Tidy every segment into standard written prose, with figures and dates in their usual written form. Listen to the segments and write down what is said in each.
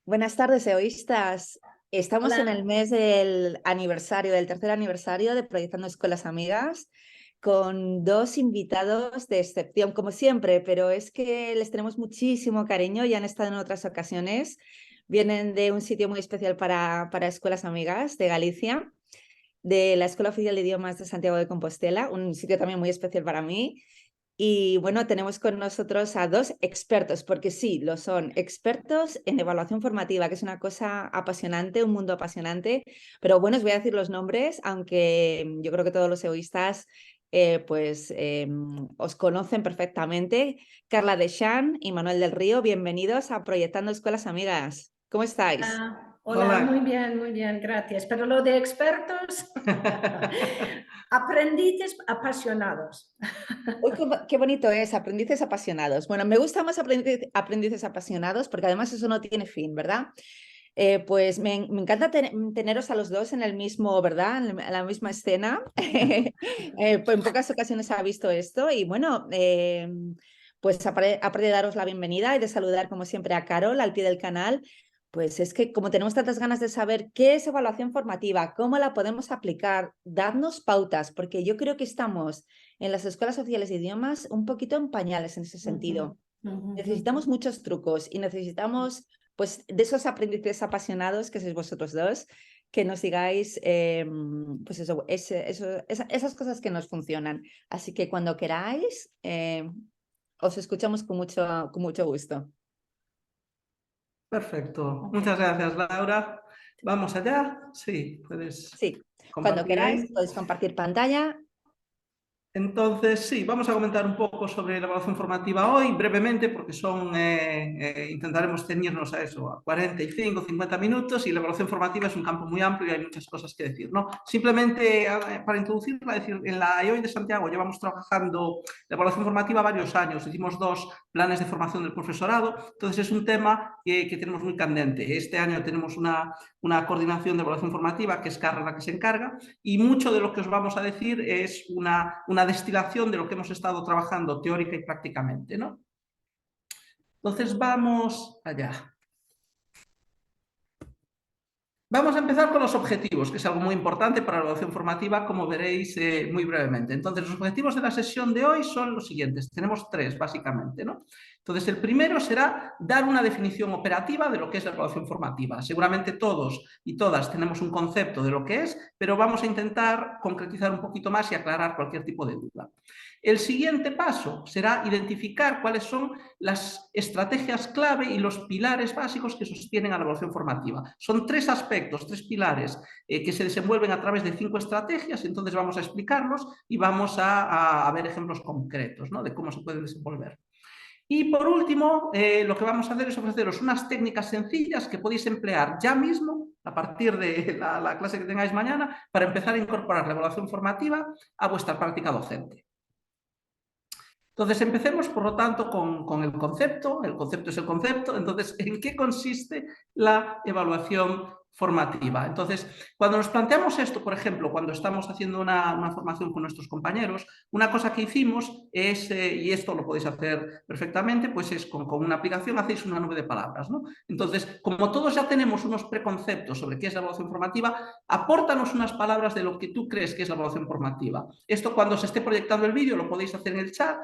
Buenas tardes, egoístas. Estamos en el Hola. mes del aniversario, del tercer aniversario de Proyectando Escuelas Amigas, con dos invitados de excepción, como siempre, pero es que les tenemos muchísimo cariño y han estado en otras ocasiones. Vienen de un sitio muy especial para escuelas amigas, de Galicia, de la Escuela Oficial de Idiomas de Santiago de Compostela, un sitio también muy especial para mí. Y bueno, tenemos con nosotros a dos expertos, porque sí, lo son, expertos en evaluación formativa, que es una cosa apasionante, un mundo apasionante. Pero bueno, os voy a decir los nombres, aunque yo creo que todos los egoístas os conocen perfectamente. Carla Deschamps y Manuel del Río, bienvenidos a Proyectando Escuelas Amigas. ¿Cómo estáis? Hola, Hola. muy bien, gracias. Pero lo de expertos, aprendices apasionados. Uy, qué bonito es, aprendices apasionados. Bueno, me gusta más aprendices apasionados porque además eso no tiene fin, ¿verdad? Pues me encanta teneros a los dos en el mismo, ¿verdad? En la misma escena. Pues en pocas ocasiones ha visto esto y bueno, pues aparte de daros la bienvenida y de saludar como siempre a Carol al pie del canal, pues es que como tenemos tantas ganas de saber qué es evaluación formativa, cómo la podemos aplicar, dadnos pautas, porque yo creo que estamos en las escuelas oficiales de idiomas un poquito en pañales en ese sentido. Necesitamos muchos trucos y necesitamos pues de esos aprendices apasionados que sois vosotros dos, que nos digáis pues eso, esas cosas que nos funcionan. Así que cuando queráis, os escuchamos con mucho gusto. Perfecto. Muchas Ok. gracias, Laura. Vamos allá. Sí, puedes Sí, cuando compartir queráis, ahí. podéis compartir pantalla. Entonces, sí, vamos a comentar un poco sobre la evaluación formativa hoy, brevemente, porque intentaremos ceñirnos a eso, a 45, 50 minutos, y la evaluación formativa es un campo muy amplio y hay muchas cosas que decir, ¿no? Simplemente, para introducirla, decir, en la IOI de Santiago llevamos trabajando la evaluación formativa varios años, hicimos 2 planes de formación del profesorado, entonces es un tema que tenemos muy candente. Este año tenemos una coordinación de evaluación formativa, que es Carla la que se encarga, y mucho de lo que os vamos a decir es una destilación de lo que hemos estado trabajando teórica y prácticamente, ¿no? Entonces vamos allá. Vamos a empezar con los objetivos, que es algo muy importante para la evaluación formativa, como veréis muy brevemente. Entonces, los objetivos de la sesión de hoy son los siguientes. Tenemos 3, básicamente, ¿no? Entonces, el primero será dar una definición operativa de lo que es la evaluación formativa. Seguramente todos y todas tenemos un concepto de lo que es, pero vamos a intentar concretizar un poquito más y aclarar cualquier tipo de duda. El siguiente paso será identificar cuáles son las estrategias clave y los pilares básicos que sostienen a la evaluación formativa. Son 3 aspectos, 3 pilares que se desenvuelven a través de 5 estrategias, entonces vamos a explicarlos y vamos a ver ejemplos concretos, ¿no?, de cómo se pueden desenvolver. Y por último, lo que vamos a hacer es ofreceros unas técnicas sencillas que podéis emplear ya mismo, a partir de la clase que tengáis mañana, para empezar a incorporar la evaluación formativa a vuestra práctica docente. Entonces, empecemos, por lo tanto, con el concepto. El concepto es el concepto. Entonces, ¿en qué consiste la evaluación formativa? Entonces, cuando nos planteamos esto, por ejemplo, cuando estamos haciendo una formación con nuestros compañeros, una cosa que hicimos es, y esto lo podéis hacer perfectamente, pues es con una aplicación hacéis una nube de palabras, ¿no? Entonces, como todos ya tenemos unos preconceptos sobre qué es la evaluación formativa, apórtanos unas palabras de lo que tú crees que es la evaluación formativa. Esto, cuando se esté proyectando el vídeo, lo podéis hacer en el chat.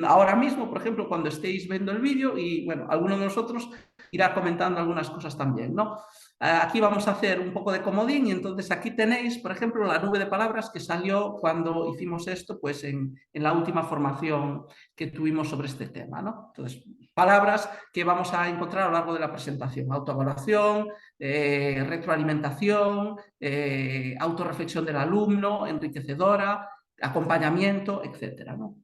Ahora mismo, por ejemplo, cuando estéis viendo el vídeo, y bueno, alguno de nosotros irá comentando algunas cosas también, ¿no? Aquí vamos a hacer un poco de comodín, y entonces aquí tenéis, por ejemplo, la nube de palabras que salió cuando hicimos esto, pues en la última formación que tuvimos sobre este tema, ¿no? Entonces, palabras que vamos a encontrar a lo largo de la presentación: autoevaluación, retroalimentación, autorreflexión del alumno, enriquecedora, acompañamiento, etcétera, ¿no?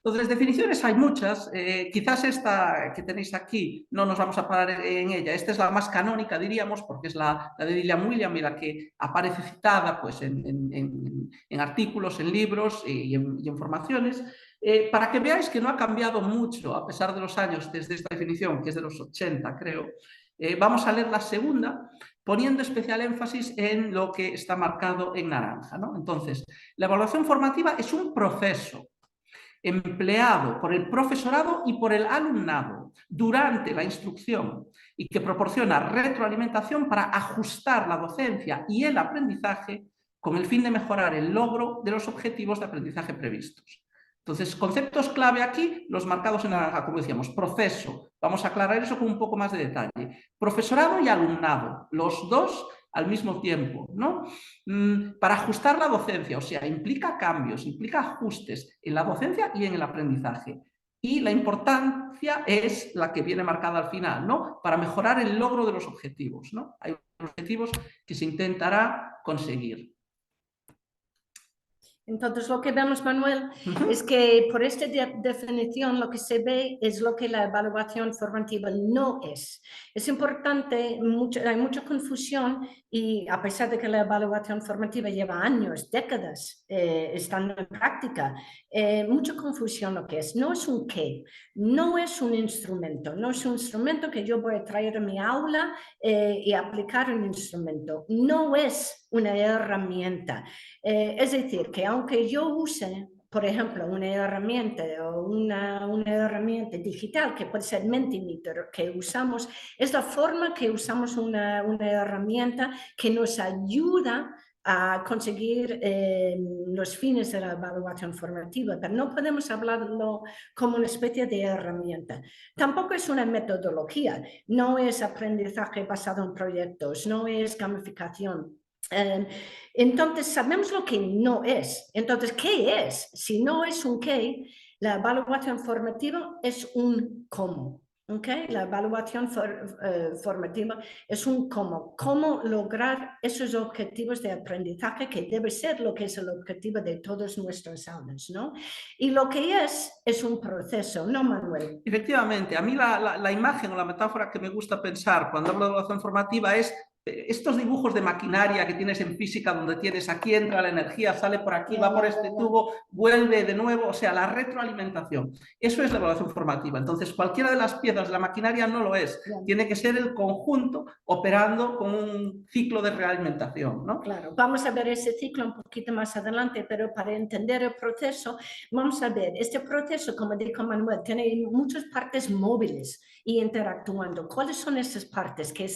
Entonces, definiciones hay muchas. Quizás esta que tenéis aquí no nos vamos a parar en ella. Esta es la más canónica, diríamos, porque es la de Dillian William y la que aparece citada pues, en artículos, en libros y en formaciones, para que veáis que no ha cambiado mucho a pesar de los años desde esta definición, que es de los 80, creo. Vamos a leer la segunda, poniendo especial énfasis en lo que está marcado en naranja, ¿no? Entonces, la evaluación formativa es un proceso. empleado por el profesorado y por el alumnado durante la instrucción y que proporciona retroalimentación para ajustar la docencia y el aprendizaje con el fin de mejorar el logro de los objetivos de aprendizaje previstos. Entonces, conceptos clave aquí, los marcados en naranja, como decíamos, proceso. Vamos a aclarar eso con un poco más de detalle. Profesorado y alumnado, los dos al mismo tiempo, ¿no? Para ajustar la docencia, o sea, implica cambios, implica ajustes en la docencia y en el aprendizaje. Y la importancia es la que viene marcada al final, ¿no? Para mejorar el logro de los objetivos, ¿no? Hay objetivos que se intentará conseguir. Entonces, lo que vemos, Manuel, es que por esta definición lo que se ve es lo que la evaluación formativa no es. Es importante, hay mucha confusión y a pesar de que la evaluación formativa lleva años, décadas estando en práctica, mucha confusión lo que es. No es un qué, no es un instrumento, no es un instrumento que yo voy a traer a mi aula y aplicar un instrumento. No es una herramienta. Es decir, que aunque yo use, por ejemplo, una herramienta o una herramienta digital que puede ser Mentimeter, que usamos, es la forma que usamos una herramienta que nos ayuda a conseguir los fines de la evaluación formativa, pero no podemos hablarlo como una especie de herramienta. Tampoco es una metodología, no es aprendizaje basado en proyectos, no es gamificación. Entonces, sabemos lo que no es. Entonces, ¿qué es? Si no es un qué, la evaluación formativa es un cómo. ¿Okay? La evaluación formativa es un cómo. Cómo lograr esos objetivos de aprendizaje que debe ser lo que es el objetivo de todos nuestros aulas, ¿no? Y lo que es un proceso, ¿no, Manuel? Efectivamente, a mí la imagen o la metáfora que me gusta pensar cuando hablo de evaluación formativa es estos dibujos de maquinaria que tienes en física donde tienes aquí entra la energía, sale por aquí, va por este tubo, vuelve de nuevo, o sea, la retroalimentación. Eso es la evaluación formativa. Entonces, cualquiera de las piezas de la maquinaria no lo es. Tiene que ser el conjunto operando con un ciclo de realimentación, ¿no? Claro, vamos a ver ese ciclo un poquito más adelante, pero para entender el proceso, vamos a ver, este proceso, como dijo Manuel, tiene muchas partes móviles y interactuando. ¿Cuáles son esas partes que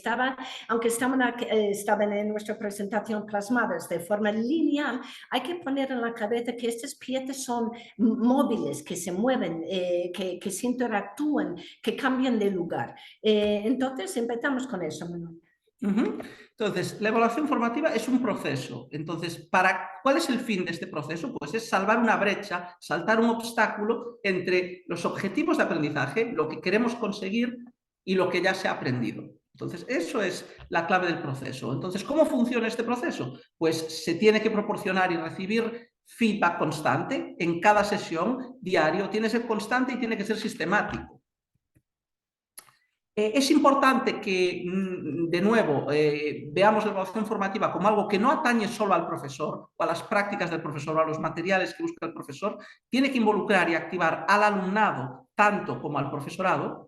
aunque estaban en nuestra presentación plasmadas de forma lineal, hay que poner en la cabeza que estas piezas son móviles, que se mueven, que se interactúan, que cambian de lugar. Entonces, empezamos con eso, Manuel. Entonces, la evaluación formativa es un proceso. Entonces, ¿cuál es el fin de este proceso? Pues es salvar una brecha, saltar un obstáculo entre los objetivos de aprendizaje, lo que queremos conseguir y lo que ya se ha aprendido. Entonces, eso es la clave del proceso. Entonces, ¿cómo funciona este proceso? Pues se tiene que proporcionar y recibir feedback constante en cada sesión, diario. Tiene que ser constante y tiene que ser sistemático. Es importante que, de nuevo, veamos la evaluación formativa como algo que no atañe solo al profesor o a las prácticas del profesor o a los materiales que busca el profesor, tiene que involucrar y activar al alumnado tanto como al profesorado.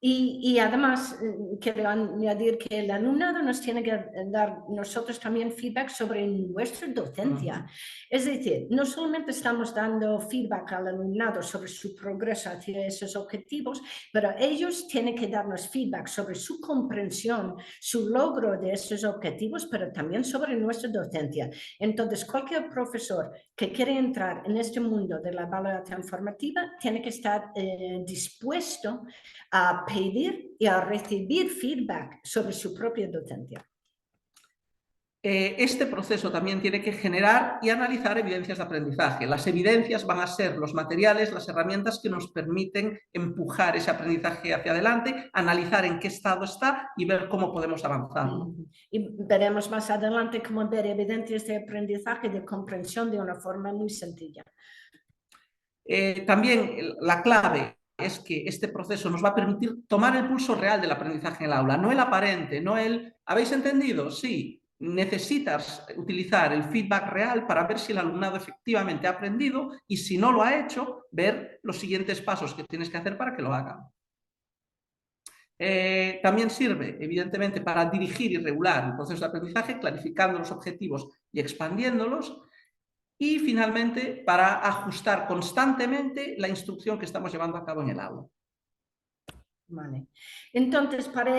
Y además, quiero añadir que el alumnado nos tiene que dar nosotros también feedback sobre nuestra docencia. Es decir, no solamente estamos dando feedback al alumnado sobre su progreso hacia esos objetivos, pero ellos tienen que darnos feedback sobre su comprensión, su logro de esos objetivos, pero también sobre nuestra docencia. Entonces, cualquier profesor que quiere entrar en este mundo de la evaluación formativa tiene que estar dispuesto a pedir y a recibir feedback sobre su propia docencia. Este proceso también tiene que generar y analizar evidencias de aprendizaje. Las evidencias van a ser los materiales, las herramientas que nos permiten empujar ese aprendizaje hacia adelante, analizar en qué estado está y ver cómo podemos avanzar. Y veremos más adelante cómo ver evidencias de aprendizaje y de comprensión de una forma muy sencilla. También la clave es que este proceso nos va a permitir tomar el pulso real del aprendizaje en el aula, no el aparente, no el ¿habéis entendido? Sí. Necesitas utilizar el feedback real para ver si el alumnado efectivamente ha aprendido y si no lo ha hecho, ver los siguientes pasos que tienes que hacer para que lo haga. También sirve, evidentemente, para dirigir y regular el proceso de aprendizaje, clarificando los objetivos y expandiéndolos. y finalmente para ajustar constantemente la instrucción que estamos llevando a cabo en el aula. Vale. Entonces, para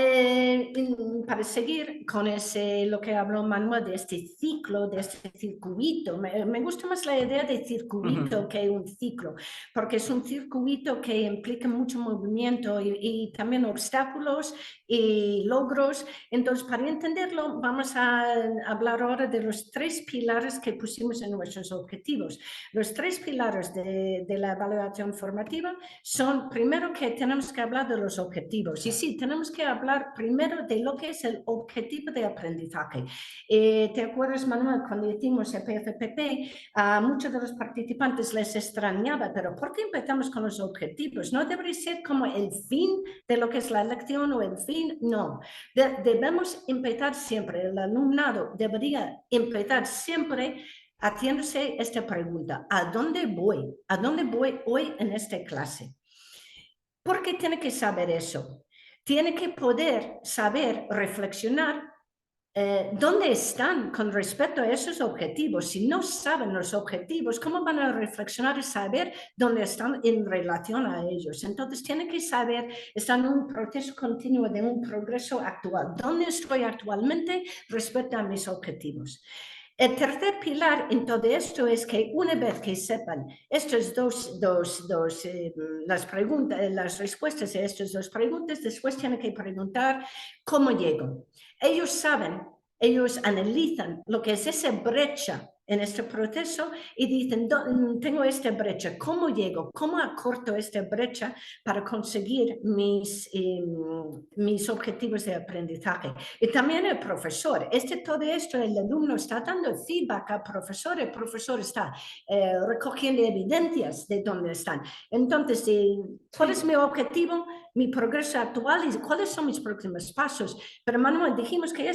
seguir con lo que habló Manuel de este ciclo, de este circuito, me gusta más la idea de circuito que un ciclo, porque es un circuito que implica mucho movimiento y también obstáculos y logros. Entonces, para entenderlo, vamos a hablar ahora de los 3 pilares que pusimos en nuestros objetivos. Los 3 pilares de la evaluación formativa son, primero, que tenemos que hablar de los objetivos. Y sí, tenemos que hablar primero de lo que es el objetivo de aprendizaje. ¿Te acuerdas, Manuel, cuando hicimos el PFPP, a muchos de los participantes les extrañaba, pero ¿por qué empezamos con los objetivos? No debería ser como el fin de lo que es la lección o el fin, no. Debemos empezar siempre, el alumnado debería empezar siempre haciéndose esta pregunta: ¿a dónde voy? ¿A dónde voy hoy en esta clase? ¿Por qué tiene que saber eso? Tiene que poder saber reflexionar dónde están con respecto a esos objetivos. Si no saben los objetivos, ¿cómo van a reflexionar y saber dónde están en relación a ellos? Entonces, tiene que saber, están en un proceso continuo de un progreso actual. ¿Dónde estoy actualmente respecto a mis objetivos? El tercer pilar en todo esto es que una vez que sepan estas las preguntas, las respuestas a estas 2 preguntas, después tienen que preguntar cómo llego. Ellos saben, ellos analizan lo que es esa brecha en este proceso y dicen: tengo esta brecha, ¿cómo llego? ¿Cómo acorto esta brecha para conseguir mis objetivos de aprendizaje? Y también el profesor, todo esto el alumno está dando feedback al profesor, el profesor está recogiendo evidencias de dónde están. Entonces, ¿cuál es mi objetivo? Mi progreso actual y cuáles son mis próximos pasos. Pero Manuel, dijimos que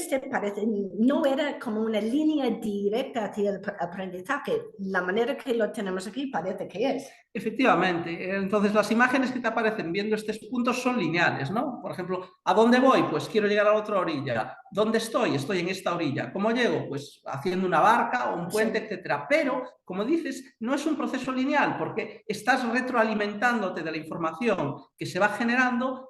no era como una línea directa hacia el aprendizaje. La manera que lo tenemos aquí parece que es. Efectivamente, entonces las imágenes que te aparecen viendo estos puntos son lineales, ¿no? Por ejemplo, ¿a dónde voy? Pues quiero llegar a la otra orilla. ¿Dónde estoy? Estoy en esta orilla. ¿Cómo llego? Pues haciendo una barca o un puente, sí, etcétera. Pero, como dices, no es un proceso lineal porque estás retroalimentándote de la información que se va generando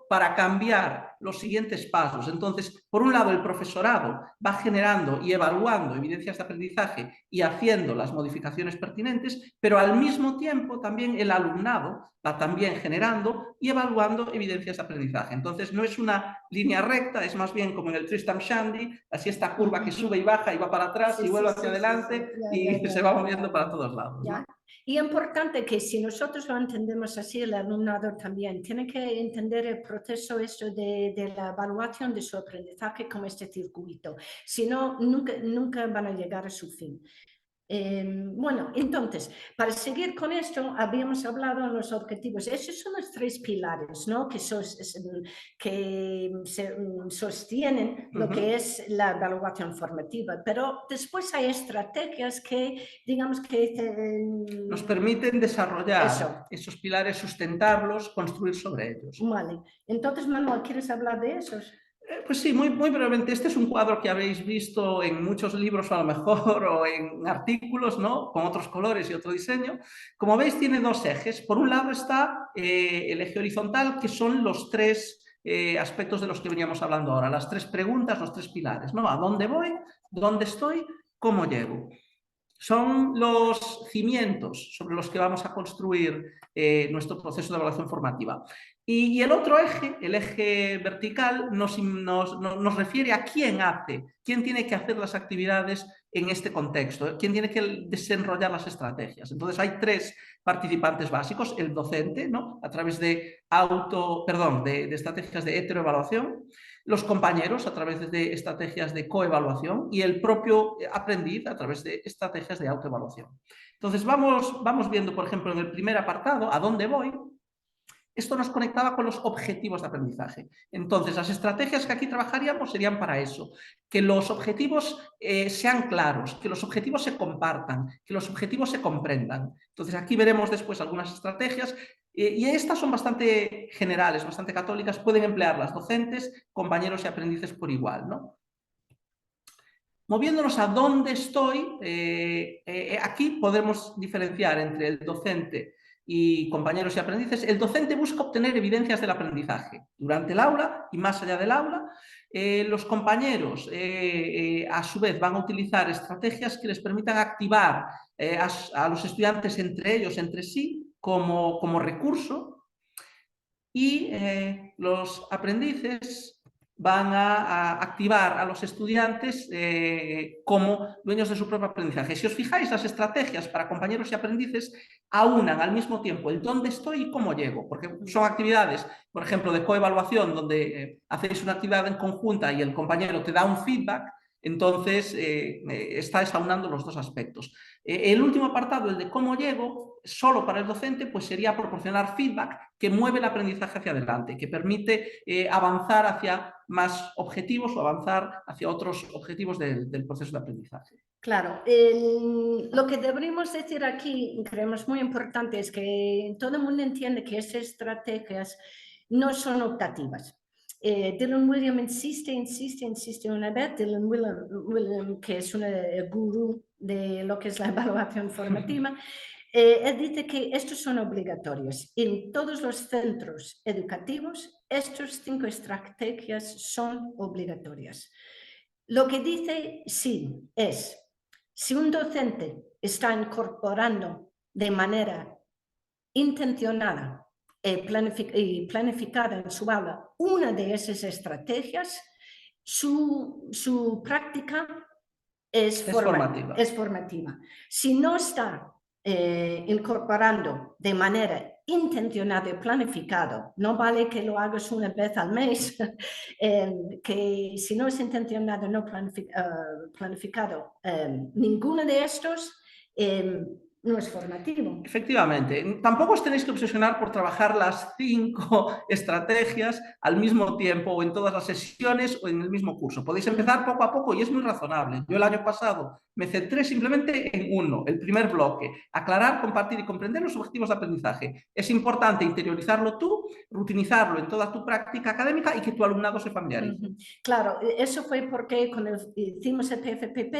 para cambiar los siguientes pasos. Entonces, por un lado, el profesorado va generando y evaluando evidencias de aprendizaje y haciendo las modificaciones pertinentes, pero al mismo tiempo también el alumnado va también generando y evaluando evidencias de aprendizaje. Entonces, no es una línea recta, es más bien como en el Tristram Shandy, así esta curva que sube y baja y va para atrás y vuelve hacia adelante y se va moviendo para todos lados, ¿no? Y importante que si nosotros lo entendemos así, el alumnado también tiene que entender el proceso de la evaluación de su aprendizaje como este circuito. Si no, nunca van a llegar a su fin. Bueno, entonces, para seguir con esto, habíamos hablado de los objetivos. Esos son los 3 pilares, ¿no? que sostienen lo que es la evaluación formativa. Pero después hay estrategias que, digamos que nos permiten desarrollar esos pilares, sustentarlos, construir sobre ellos. Vale. Entonces, Manuel, ¿quieres hablar de esos? Pues sí, muy brevemente. Este es un cuadro que habéis visto en muchos libros a lo mejor o en artículos, ¿no? Con otros colores y otro diseño. Como veis, tiene 2 ejes. Por un lado está el eje horizontal, que son los 3 aspectos de los que veníamos hablando ahora, las 3 preguntas, los 3 pilares, ¿no? ¿A dónde voy? ¿Dónde estoy? ¿Cómo llego? Son los cimientos sobre los que vamos a construir nuestro proceso de evaluación formativa. Y el otro eje, el eje vertical, nos refiere a quién tiene que hacer las actividades en este contexto, quién tiene que desenrollar las estrategias. Entonces hay 3 participantes básicos: el docente, ¿no? A través de estrategias de heteroevaluación, los compañeros a través de estrategias de coevaluación y el propio aprendiz a través de estrategias de autoevaluación. Entonces vamos viendo, por ejemplo, en el primer apartado, ¿a dónde voy? Esto nos conectaba con los objetivos de aprendizaje. Entonces, las estrategias que aquí trabajaríamos serían para eso: que los objetivos sean claros, que los objetivos se compartan, que los objetivos se comprendan. Entonces, aquí veremos después algunas estrategias y estas son bastante generales, bastante católicas, pueden emplearlas docentes, compañeros y aprendices por igual, ¿no? moviéndonos a dónde estoy, aquí podemos diferenciar entre el docente y compañeros y aprendices. El docente busca obtener evidencias del aprendizaje durante el aula y más allá del aula. Los compañeros, a su vez, van a utilizar estrategias que les permitan activar a los estudiantes entre ellos, entre sí, como recurso. Y los aprendices van a activar a los estudiantes como dueños de su propio aprendizaje. Si os fijáis, las estrategias para compañeros y aprendices aunan al mismo tiempo el dónde estoy y cómo llego, porque son actividades, por ejemplo, de coevaluación, donde hacéis una actividad en conjunta y el compañero te da un feedback. Entonces, estáis aunando los dos aspectos. El último apartado, el de cómo llego, solo para el docente, pues sería proporcionar feedback que mueve el aprendizaje hacia adelante, que permite avanzar hacia más objetivos o avanzar hacia otros objetivos del proceso de aprendizaje. Claro, lo que deberíamos decir aquí, creemos muy importante, es que todo el mundo entiende que esas estrategias no son optativas. Dylan Wiliam insiste una vez, Dylan Wiliam, que es un gurú de lo que es la evaluación formativa, él dice que estos son obligatorios. En todos los centros educativos, estas 5 estrategias son obligatorias. Lo que dice sí es, si un docente está incorporando de manera intencionada y planificada en su aula una de esas estrategias, su práctica es formativa. Si no está incorporando de manera intencionada y planificado, no vale que lo hagas una vez al mes, que si no es intencionado, no planificado, ninguno de estos no es formativo. Efectivamente, tampoco os tenéis que obsesionar por trabajar las 5 estrategias al mismo tiempo o en todas las sesiones o en el mismo curso. Podéis empezar poco a poco y es muy razonable. Yo el año pasado me centré simplemente en uno, el primer bloque, aclarar, compartir y comprender los objetivos de aprendizaje. Es importante interiorizarlo tú, rutinizarlo en toda tu práctica académica y que tu alumnado se familiarice. Claro, eso fue porque cuando hicimos el PFPP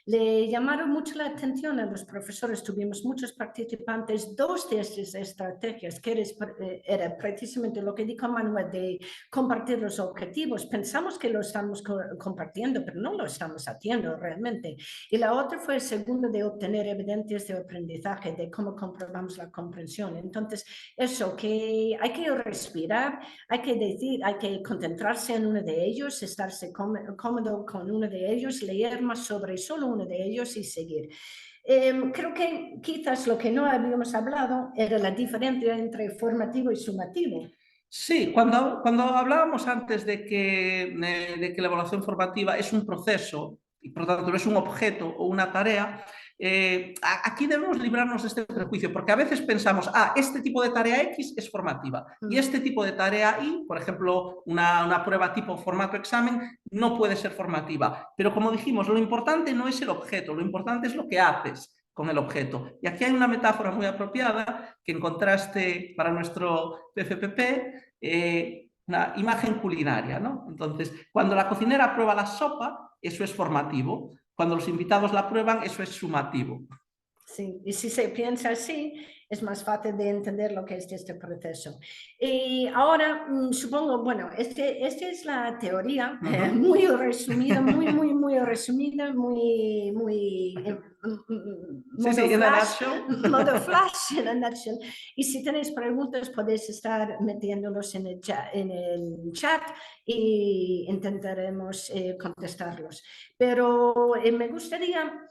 le llamaron mucho la atención a los profesores, tuvimos muchos participantes, 2 de estas estrategias, que era precisamente lo que dijo Manuel, de compartir los objetivos. Pensamos que lo estamos compartiendo, pero no lo estamos haciendo realmente. Y la otra fue el segundo, de obtener evidencias de aprendizaje, de cómo comprobamos la comprensión. Entonces, eso, que hay que respirar, hay que decir, hay que concentrarse en uno de ellos, estarse cómodo con uno de ellos, leer más sobre solo uno de ellos y seguir. Creo que quizás lo que no habíamos hablado era la diferencia entre formativo y sumativo. Sí, cuando hablábamos antes de que la evaluación formativa es un proceso y por lo tanto no es un objeto o una tarea, aquí debemos librarnos de este prejuicio, porque a veces pensamos, este tipo de tarea X es formativa y este tipo de tarea Y, por ejemplo, una prueba tipo formato examen, no puede ser formativa. Pero como dijimos, lo importante no es el objeto, lo importante es lo que haces con el objeto. Y aquí hay una metáfora muy apropiada que encontraste para nuestro PFPP, una imagen culinaria, ¿no? Entonces, cuando la cocinera prueba la sopa, eso es formativo. Cuando los invitados la prueban, eso es sumativo. Sí, y si se piensa así, es más fácil de entender lo que es este proceso. Y ahora, supongo, bueno, esta es la teoría, muy resumida, muy resumida, muy modo flash, en a nutshell. Y si tenéis preguntas, podéis estar metiéndolos en el chat y intentaremos contestarlos. Pero me gustaría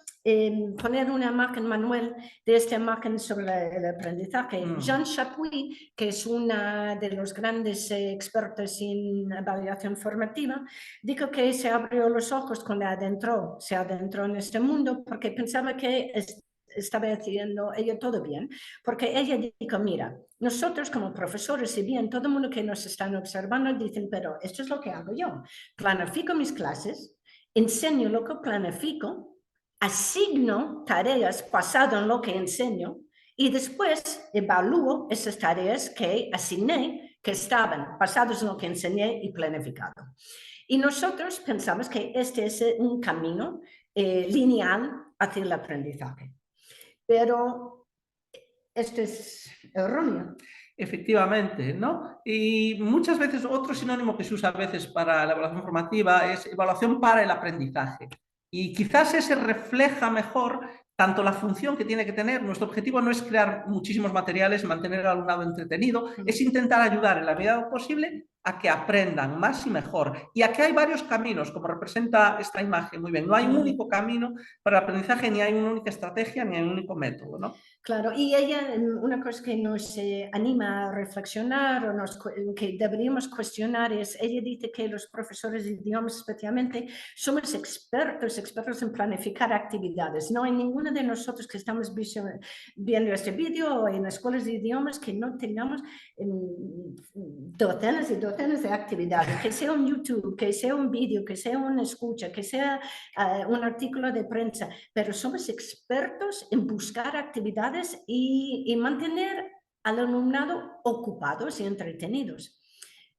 poner una imagen, Manuel, de esta imagen sobre el aprendizaje. Jean Chapuis, que es una de los grandes expertos en evaluación formativa, dijo que se abrió los ojos cuando se adentró en este mundo, porque pensaba que estaba haciendo ella todo bien, porque ella dijo, mira, nosotros como profesores, si bien todo el mundo que nos están observando dicen, pero esto es lo que hago yo, planifico mis clases, enseño lo que planifico, asigno tareas basado en lo que enseño y después evalúo esas tareas que asigné, que estaban basadas en lo que enseñé y planificado. Y nosotros pensamos que este es un camino lineal hacia el aprendizaje. Pero esto es erróneo. Efectivamente, ¿no? Y muchas veces otro sinónimo que se usa a veces para la evaluación formativa es evaluación para el aprendizaje. Y quizás ese refleja mejor tanto la función que tiene que tener. Nuestro objetivo no es crear muchísimos materiales, mantener al alumnado entretenido, es intentar ayudar en la medida de lo posible a que aprendan más y mejor. Y aquí hay varios caminos, como representa esta imagen muy bien. No hay un único camino para el aprendizaje, ni hay una única estrategia, ni hay un único método, ¿no? Claro, y ella, una cosa que nos anima a reflexionar o que deberíamos cuestionar es, ella dice que los profesores de idiomas especialmente somos expertos en planificar actividades. No hay ninguno de nosotros que estamos viendo este vídeo o en escuelas de idiomas que no tengamos docenas y docenas de actividades, que sea un YouTube, que sea un vídeo, que sea una escucha, que sea un artículo de prensa, pero somos expertos en buscar actividades y mantener al alumnado ocupados y entretenidos.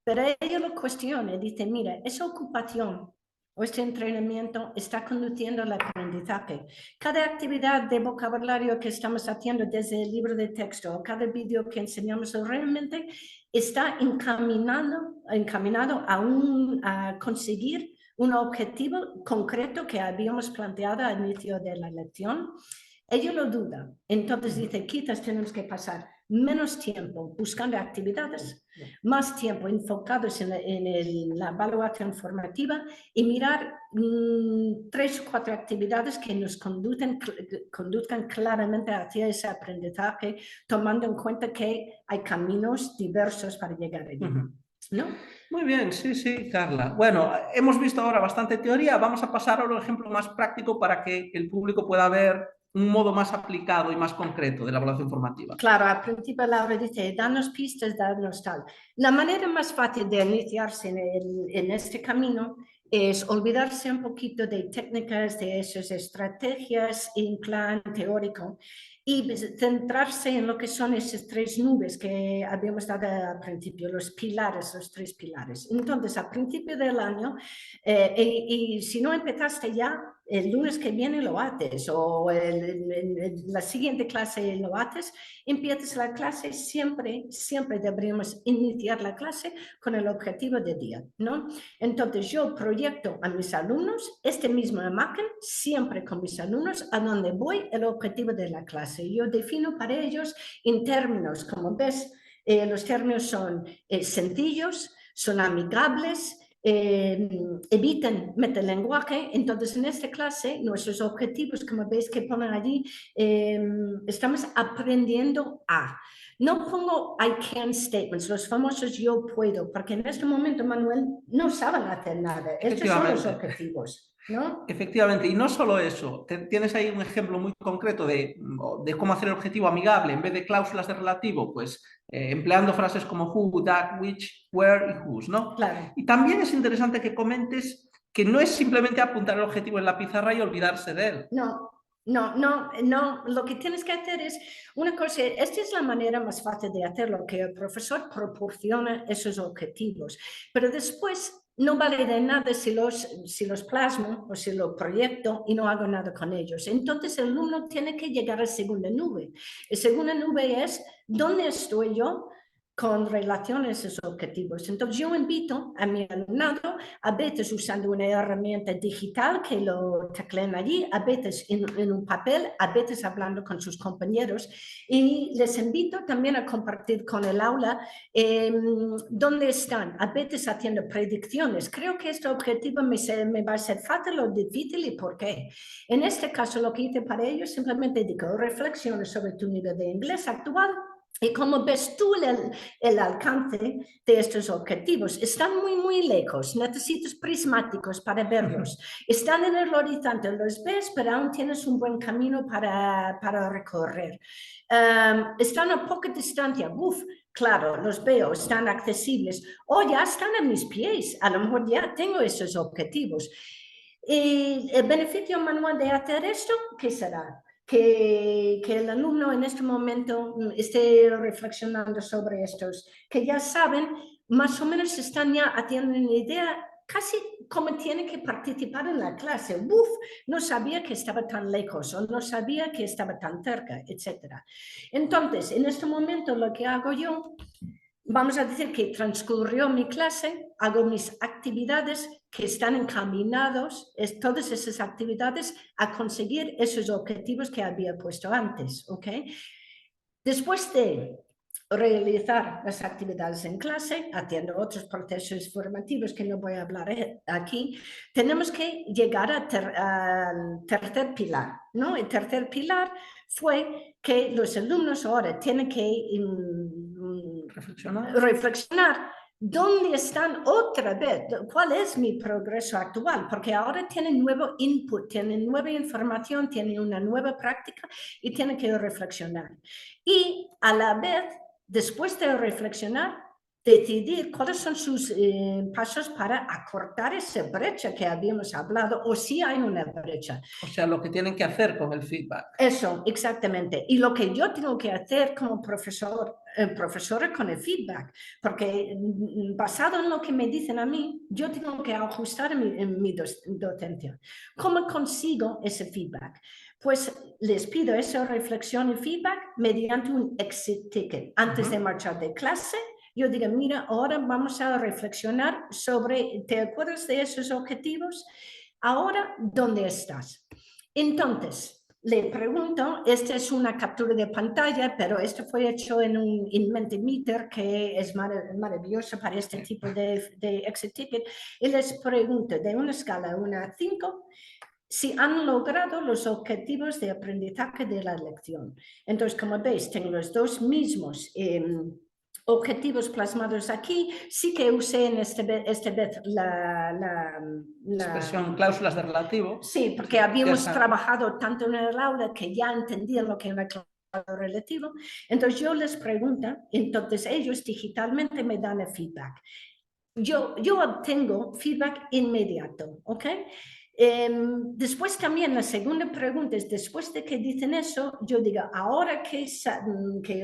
Pero ella lo cuestiona y dice, mira, esa ocupación o este entrenamiento está conduciendo al aprendizaje. Cada actividad de vocabulario que estamos haciendo desde el libro de texto o cada vídeo que enseñamos realmente está encaminado a conseguir un objetivo concreto que habíamos planteado al inicio de la lección. Ella lo duda, entonces dice, quizás tenemos que pasar menos tiempo buscando actividades, más tiempo enfocados en la evaluación formativa y mirar 3 o 4 actividades que nos conduzcan claramente hacia ese aprendizaje, tomando en cuenta que hay caminos diversos para llegar allí. ¿No? Muy bien, sí, sí, Carla. Bueno, hemos visto ahora bastante teoría, vamos a pasar a un ejemplo más práctico para que el público pueda ver un modo más aplicado y más concreto de la evaluación formativa. Claro, al principio Laura dice, danos pistas, danos tal. La manera más fácil de iniciarse en este camino es olvidarse un poquito de técnicas, de esas estrategias en plan teórico y centrarse en lo que son esas 3 nubes que habíamos dado al principio, los 3 pilares. Entonces, al principio del año, y si no empezaste ya, el lunes que viene lo haces o la siguiente clase lo haces, empiezas la clase, siempre deberíamos iniciar la clase con el objetivo de día, ¿no? Entonces yo proyecto a mis alumnos esta misma imagen, siempre con mis alumnos, a donde voy, el objetivo de la clase. Yo defino para ellos en términos, como ves, los términos son sencillos, son amigables, eviten metalenguaje. Entonces en esta clase nuestros objetivos, como veis que ponen allí, estamos aprendiendo a. No pongo I can statements, los famosos yo puedo, porque en este momento, Manuel, no saben hacer nada. Estos son los objetivos, ¿no? Efectivamente, y no solo eso, tienes ahí un ejemplo muy concreto de cómo hacer el objetivo amigable en vez de cláusulas de relativo, pues empleando frases como who, that, which, where y whose, ¿no? Claro. Y también es interesante que comentes que no es simplemente apuntar el objetivo en la pizarra y olvidarse de él. No, lo que tienes que hacer es una cosa, esta es la manera más fácil de hacerlo, que el profesor proporciona esos objetivos, pero después no vale de nada si los plasmo o si los proyecto y no hago nada con ellos. Entonces el alumno tiene que llegar a la segunda nube. La segunda nube es, ¿dónde estoy yo con relación a esos objetivos? Entonces yo invito a mi alumnado, a veces usando una herramienta digital que lo tecleen allí, a veces en un papel, a veces hablando con sus compañeros, y les invito también a compartir con el aula dónde están, a veces haciendo predicciones. Creo que este objetivo me va a ser fácil o difícil y por qué. En este caso lo que hice para ellos simplemente digo, reflexiones sobre tu nivel de inglés actual. Y como ves tú el alcance de estos objetivos, están muy lejos, necesitas prismáticos para verlos. Están en el horizonte, los ves, pero aún tienes un buen camino para recorrer. Están a poca distancia, claro, los veo, están accesibles, o ya están a mis pies, a lo mejor ya tengo esos objetivos. Y el beneficio manual de hacer esto, ¿qué será? Que el alumno en este momento esté reflexionando sobre estos, que ya saben, más o menos están ya haciendo una idea casi como tiene que participar en la clase. Uf, no sabía que estaba tan lejos o no sabía que estaba tan cerca, etc. Entonces, en este momento lo que hago yo, vamos a decir que transcurrió mi clase, hago mis actividades que están encaminados, todas esas actividades, a conseguir esos objetivos que había puesto antes, ¿ok? Después de realizar las actividades en clase, haciendo otros procesos formativos que no voy a hablar aquí, tenemos que llegar al tercer pilar, ¿no? El tercer pilar fue que los alumnos ahora tienen que reflexionar dónde están otra vez, cuál es mi progreso actual, porque ahora tienen nuevo input, tienen nueva información, tienen una nueva práctica y tienen que reflexionar. Y a la vez, después de reflexionar, decidir cuáles son sus pasos para acortar esa brecha que habíamos hablado, o si hay una brecha. O sea, lo que tienen que hacer con el feedback. Eso, exactamente. Y lo que yo tengo que hacer como profesora con el feedback, porque basado en lo que me dicen a mí, yo tengo que ajustar en mi docencia. ¿Cómo consigo ese feedback? Pues les pido esa reflexión y feedback mediante un exit ticket. Antes de marchar de clase, yo digo, mira, ahora vamos a reflexionar sobre, ¿te acuerdas de esos objetivos? Ahora, ¿dónde estás? Entonces, le pregunto, esta es una captura de pantalla, pero esto fue hecho en un Mentimeter que es maravilloso para este tipo de exit ticket, y les pregunto de una escala 1 a 5, si han logrado los objetivos de aprendizaje de la lección. Entonces, como veis, tengo los dos mismos objetivos plasmados aquí. Sí que usé en esta vez la expresión cláusulas de relativo. Sí, porque habíamos trabajado tanto en el aula que ya entendían lo que era una cláusula relativo. Entonces yo les pregunto, entonces ellos digitalmente me dan el feedback. Yo obtengo feedback inmediato, ¿ok? Después también la segunda pregunta es, después de que dicen eso, yo digo, ahora que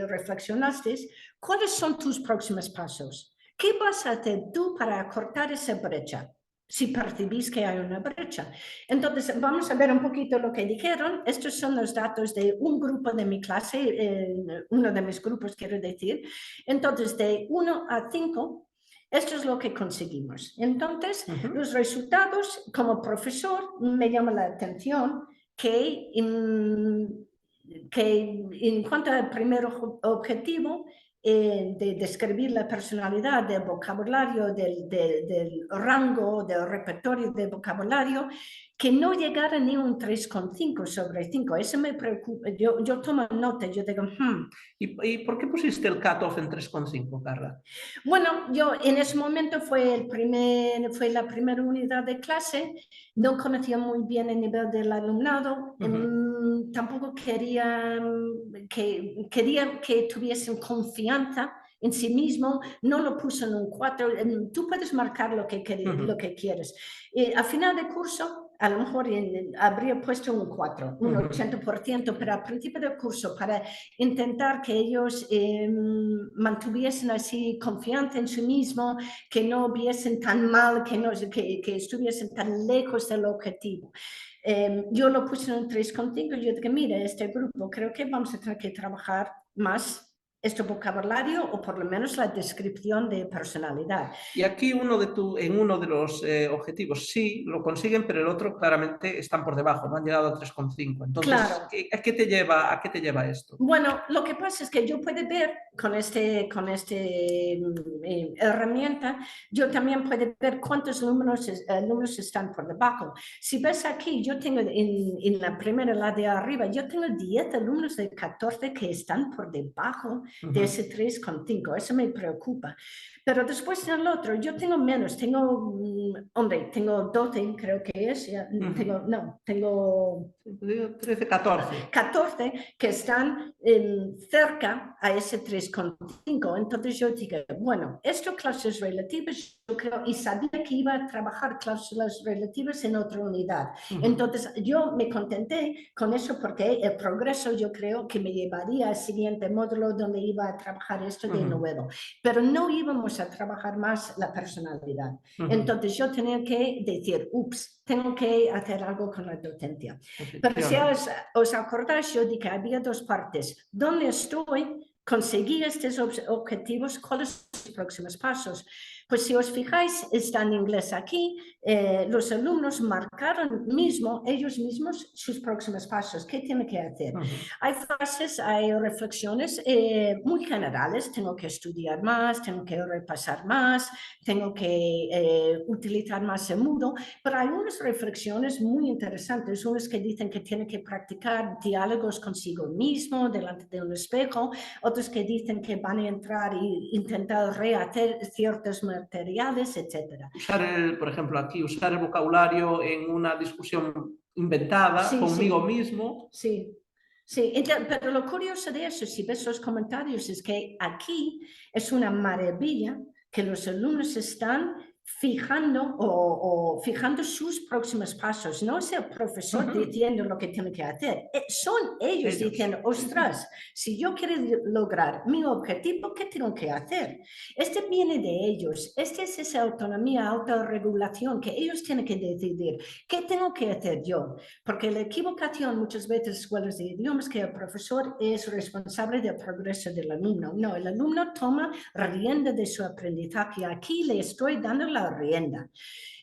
reflexionaste, ¿cuáles son tus próximos pasos? ¿Qué vas a hacer tú para acortar esa brecha? Si percibís que hay una brecha. Entonces, vamos a ver un poquito lo que dijeron. Estos son los datos de un grupo de mi clase, uno de mis grupos, quiero decir. Entonces, de 1 a 5, esto es lo que conseguimos. Entonces, los resultados, como profesor, me llama la atención que en cuanto al primer objetivo, de describir la personalidad, del vocabulario, del rango, del repertorio de vocabulario, que no llegara ni un 3,5 sobre 5. Eso me preocupa. Yo tomo nota, yo digo, ¿Y por qué pusiste el cutoff en 3,5, Carla? Bueno, yo en ese momento fue la primera unidad de clase, no conocía muy bien el nivel del alumnado, tampoco quería que tuviesen confianza en sí mismo, no lo puso en un 4, tú puedes marcar lo que quieres. A final de curso, a lo mejor habría puesto un 4, un 80%, pero al principio del curso, para intentar que ellos mantuviesen así confianza en sí mismo, que no viesen tan mal, que estuviesen tan lejos del objetivo. Yo lo puse en un 3,5 y yo dije, mira, este grupo creo que vamos a tener que trabajar más este vocabulario o por lo menos la descripción de personalidad. Y aquí en uno de los objetivos sí lo consiguen, pero el otro claramente están por debajo, no han llegado a 3,5. Entonces, claro. ¿a qué te lleva esto? Bueno, lo que pasa es que yo puedo ver con esta herramienta, yo también puedo ver cuántos alumnos están por debajo. Si ves aquí, yo tengo en la primera, la de arriba, yo tengo 10 alumnos de 14 que están por debajo de ese 3,5. Eso me preocupa. Pero después en el otro, yo tengo menos, tengo 12, creo que es, tengo 13, 14. 14 que están cerca a ese 3,5. Entonces yo digo, bueno, estas clases relativas yo creo, y sabía que iba a trabajar cláusulas relativas en otra unidad. Entonces, yo me contenté con eso porque el progreso yo creo que me llevaría al siguiente módulo donde iba a trabajar esto de nuevo. Pero no íbamos a trabajar más la personalidad. Entonces, yo tenía que decir, ups, tengo que hacer algo con la docencia. Pero si os acordáis, yo dije que había dos partes. ¿Dónde estoy? Conseguí estos objetivos, ¿cuáles son los próximos pasos? Pues si os fijáis, está en inglés aquí, los alumnos marcaron ellos mismos sus próximos pasos, ¿qué tienen que hacer? Hay frases, hay reflexiones muy generales, tengo que estudiar más, tengo que repasar más, tengo que utilizar más el Moodle, pero hay unas reflexiones muy interesantes, unas que dicen que tienen que practicar diálogos consigo mismo, delante de un espejo, otros que dicen que van a entrar e intentar rehacer ciertos materiales, etc. Por ejemplo, aquí, usar el vocabulario en una discusión inventada conmigo mismo. Sí. Sí, pero lo curioso de eso, si ves los comentarios, es que aquí es una maravilla que los alumnos están fijando fijando sus próximos pasos. No es el profesor diciendo lo que tiene que hacer, son ellos diciendo, ostras, si yo quiero lograr mi objetivo, ¿qué tengo que hacer? Este viene de ellos, es esa autonomía, autorregulación que ellos tienen que decidir, ¿qué tengo que hacer yo? Porque la equivocación muchas veces en escuelas de idiomas que el profesor es responsable del progreso del alumno. No, el alumno toma rienda de su aprendizaje. Aquí le estoy dando la rienda.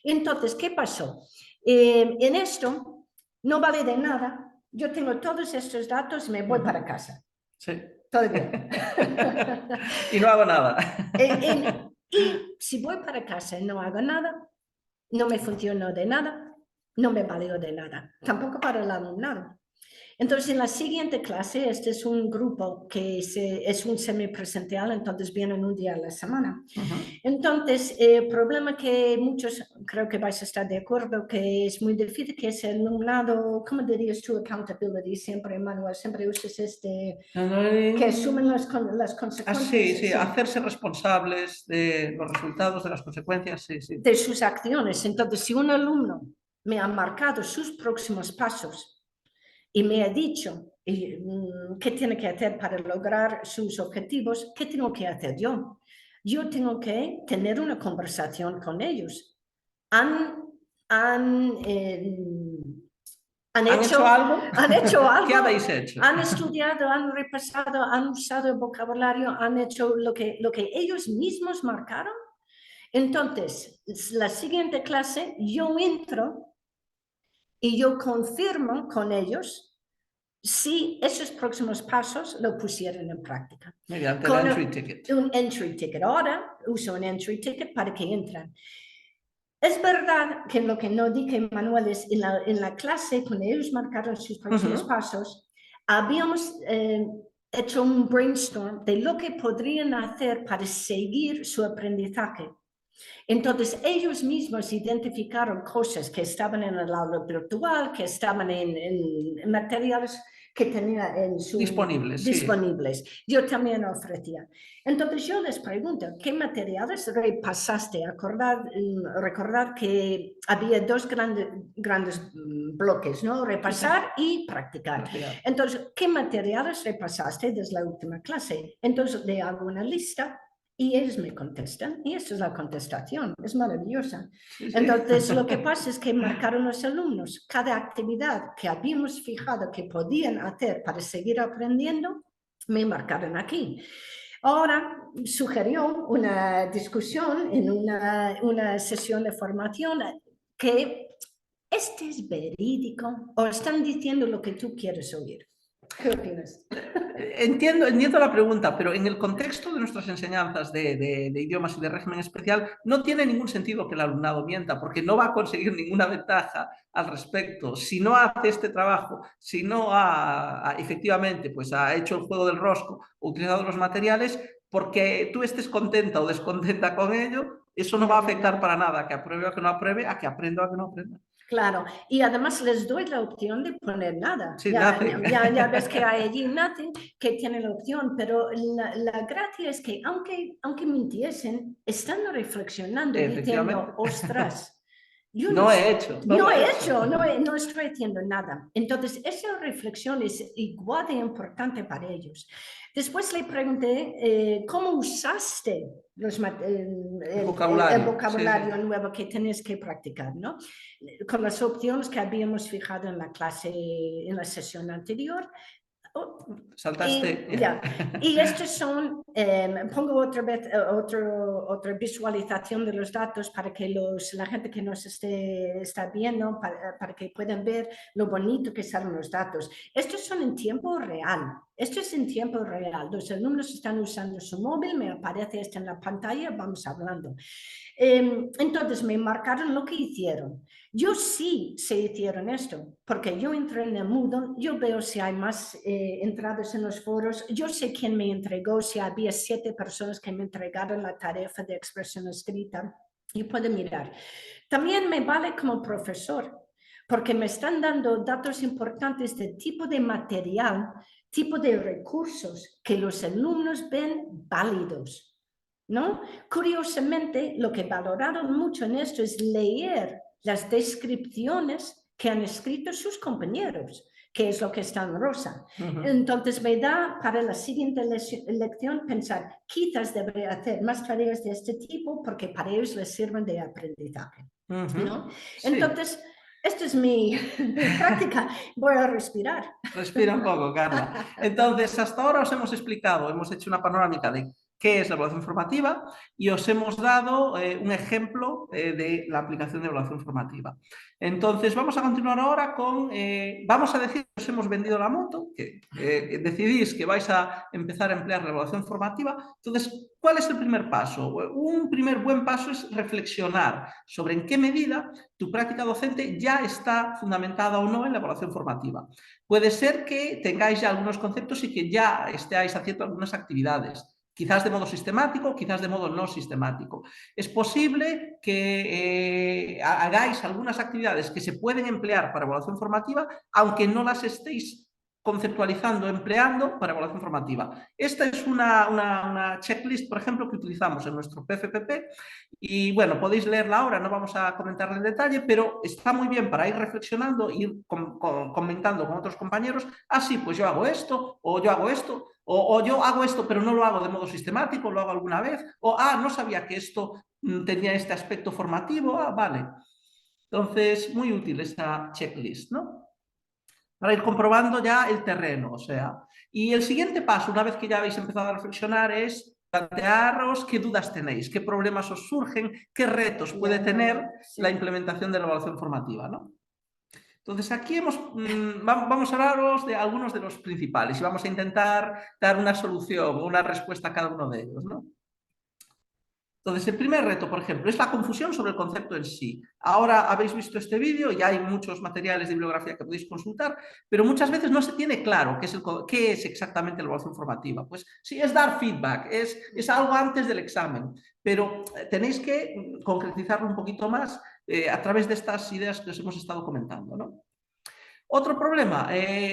Entonces, ¿qué pasó? En esto no vale de nada. Yo tengo todos estos datos y me voy para casa. Sí. Todo bien. Y no hago nada. Y si voy para casa y no hago nada, no me funcionó de nada, no me valió de nada, tampoco para el alumnado. Entonces, en la siguiente clase, este es un grupo que es un semipresencial, entonces vienen un día a la semana. Entonces, el problema que muchos, creo que vais a estar de acuerdo, que es muy difícil, que es el alumnado, ¿cómo dirías tú? Accountability, siempre, Manuel, siempre usas que asumen las consecuencias. Sí, hacerse responsables de los resultados, de las consecuencias, de sus acciones. Entonces, si un alumno me ha marcado sus próximos pasos y me ha dicho qué tiene que hacer para lograr sus objetivos, ¿qué tengo que hacer yo? Yo tengo que tener una conversación con ellos. ¿Han hecho algo? ¿Han hecho algo? ¿Qué habéis hecho? Han estudiado, han repasado, han usado el vocabulario, han hecho lo que ellos mismos marcaron. Entonces, la siguiente clase, yo entro y yo confirmo con ellos si esos próximos pasos lo pusieron en práctica. Mediante el entry ticket. Un entry ticket. Ahora uso un entry ticket para que entren. Es verdad que lo que no dije, Manuel, es en la clase, cuando ellos marcaron sus próximos pasos, habíamos hecho un brainstorm de lo que podrían hacer para seguir su aprendizaje. Entonces, ellos mismos identificaron cosas que estaban en el aula virtual, que estaban en materiales que tenía en su... disponibles. Yo también ofrecía. Entonces, yo les pregunto, ¿qué materiales repasaste? Recordar que había dos grandes bloques, ¿no? Repasar y practicar. Entonces, ¿qué materiales repasaste desde la última clase? Entonces, le hago una lista y ellos me contestan, y esa es la contestación, es maravillosa. Entonces, lo que pasa es que marcaron los alumnos cada actividad que habíamos fijado que podían hacer para seguir aprendiendo, me marcaron aquí. Ahora, sugirió una discusión en una sesión de formación que este es verídico o están diciendo lo que tú quieres oír. ¿Qué opinas? Entiendo la pregunta, pero en el contexto de nuestras enseñanzas de idiomas y de régimen especial no tiene ningún sentido que el alumnado mienta, porque no va a conseguir ninguna ventaja al respecto. Si no hace este trabajo, si no efectivamente pues ha hecho el juego del rosco o utilizado los materiales, porque tú estés contenta o descontenta con ello, eso no va a afectar para nada, que apruebe o que no apruebe, a que aprenda o que no aprenda. Claro, y además les doy la opción de poner nada. Sí, Ya, nothing. ya ves que hay allí nothing que tiene la opción, pero la gracia es que aunque mintiesen, están reflexionando y Efectivamente. diciendo, ostras, yo No he hecho, no no lo he he hecho. hecho, no estoy haciendo nada. Entonces, esa reflexión es igual de importante para ellos. Después le pregunté, ¿cómo usaste el vocabulario Sí. nuevo que tenés que practicar, ¿no? Con las opciones que habíamos fijado en la clase, en la sesión anterior. Saltaste. Y estos son, pongo otra vez otra visualización de los datos para que la gente que nos está viendo, para que puedan ver lo bonito que salen los datos. Estos son en tiempo real. Esto es en tiempo real. Los alumnos están usando su móvil, me aparece esto en la pantalla, vamos hablando. Entonces me marcaron lo que hicieron. Yo sí se hicieron esto, porque yo entré en el Moodle, yo veo si hay más entradas en los foros, yo sé quién me entregó, si había 7 personas que me entregaron la tarea de expresión escrita, y puedo mirar. También me vale como profesor, porque me están dando datos importantes de tipo de material, tipo de recursos que los alumnos ven válidos, ¿no? Curiosamente, lo que valoraron mucho en esto es leer las descripciones que han escrito sus compañeros, que es lo que está en rosa. Entonces me da para la siguiente lección pensar, quizás debería hacer más tareas de este tipo porque para ellos les sirven de aprendizaje, ¿no? Sí. Entonces, esta es mi práctica. Voy a respirar. Respira un poco, Carla. Entonces, hasta ahora os hemos explicado, hemos hecho una panorámica de qué es la evaluación formativa y os hemos dado un ejemplo de la aplicación de evaluación formativa. Entonces, vamos a continuar ahora con, vamos a decir que os hemos vendido la moto, que decidís que vais a empezar a emplear la evaluación formativa. Entonces, ¿cuál es el primer paso? Un primer buen paso es reflexionar sobre en qué medida tu práctica docente ya está fundamentada o no en la evaluación formativa. Puede ser que tengáis ya algunos conceptos y que ya estéis haciendo algunas actividades, quizás de modo sistemático, quizás de modo no sistemático. Es posible que hagáis algunas actividades que se pueden emplear para evaluación formativa, aunque no las estéis conceptualizando, empleando para evaluación formativa. Esta es una checklist, por ejemplo, que utilizamos en nuestro PFPP y, bueno, podéis leerla ahora, no vamos a comentarla en detalle, pero está muy bien para ir reflexionando, ir comentando con otros compañeros, sí, pues yo hago esto, o yo hago esto, o yo hago esto, pero no lo hago de modo sistemático, lo hago alguna vez, o no sabía que esto tenía este aspecto formativo, vale. Entonces, muy útil esta checklist, ¿no? Para ir comprobando ya el terreno, o sea. Y el siguiente paso, una vez que ya habéis empezado a reflexionar, es plantearos qué dudas tenéis, qué problemas os surgen, qué retos puede tener la implementación de la evaluación formativa, ¿no? Entonces aquí vamos a hablaros de algunos de los principales y vamos a intentar dar una solución, una respuesta a cada uno de ellos, ¿no? Entonces, el primer reto, por ejemplo, es la confusión sobre el concepto en sí. Ahora habéis visto este vídeo, ya hay muchos materiales de bibliografía que podéis consultar, pero muchas veces no se tiene claro qué es exactamente la evaluación formativa. Pues sí, es dar feedback, es algo antes del examen, pero tenéis que concretizarlo un poquito más a través de estas ideas que os hemos estado comentando, ¿no? Otro problema,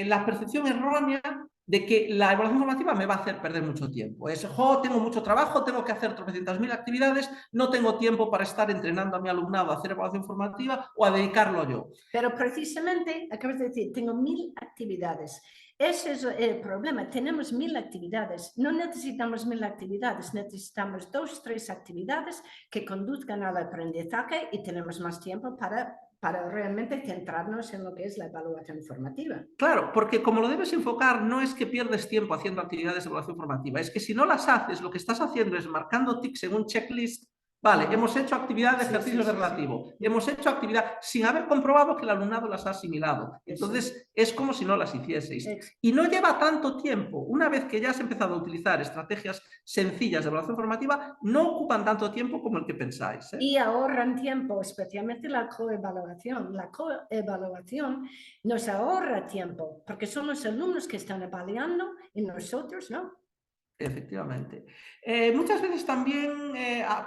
la percepción errónea de que la evaluación formativa me va a hacer perder mucho tiempo. Tengo mucho trabajo, tengo que hacer 300.000 actividades, no tengo tiempo para estar entrenando a mi alumnado a hacer evaluación formativa o a dedicarlo yo. Pero precisamente, acabas de decir, tengo 1000 actividades. Ese es el problema, tenemos 1000 actividades. No necesitamos 1000 actividades, necesitamos 2 o 3 actividades que conduzcan al aprendizaje y tenemos más tiempo para realmente centrarnos en lo que es la evaluación formativa. Claro, porque como lo debes enfocar, no es que pierdes tiempo haciendo actividades de evaluación formativa, es que si no las haces, lo que estás haciendo es marcando tics en un checklist. Vale, hemos hecho actividad de ejercicio relativo, hemos hecho actividad sin haber comprobado que el alumnado las ha asimilado. Entonces, es como si no las hicieseis. Y no lleva tanto tiempo. Una vez que ya has empezado a utilizar estrategias sencillas de evaluación formativa, no ocupan tanto tiempo como el que pensáis. Y ahorran tiempo, especialmente la coevaluación. La coevaluación nos ahorra tiempo, porque son los alumnos que están evaluando y nosotros no. Efectivamente. Muchas veces también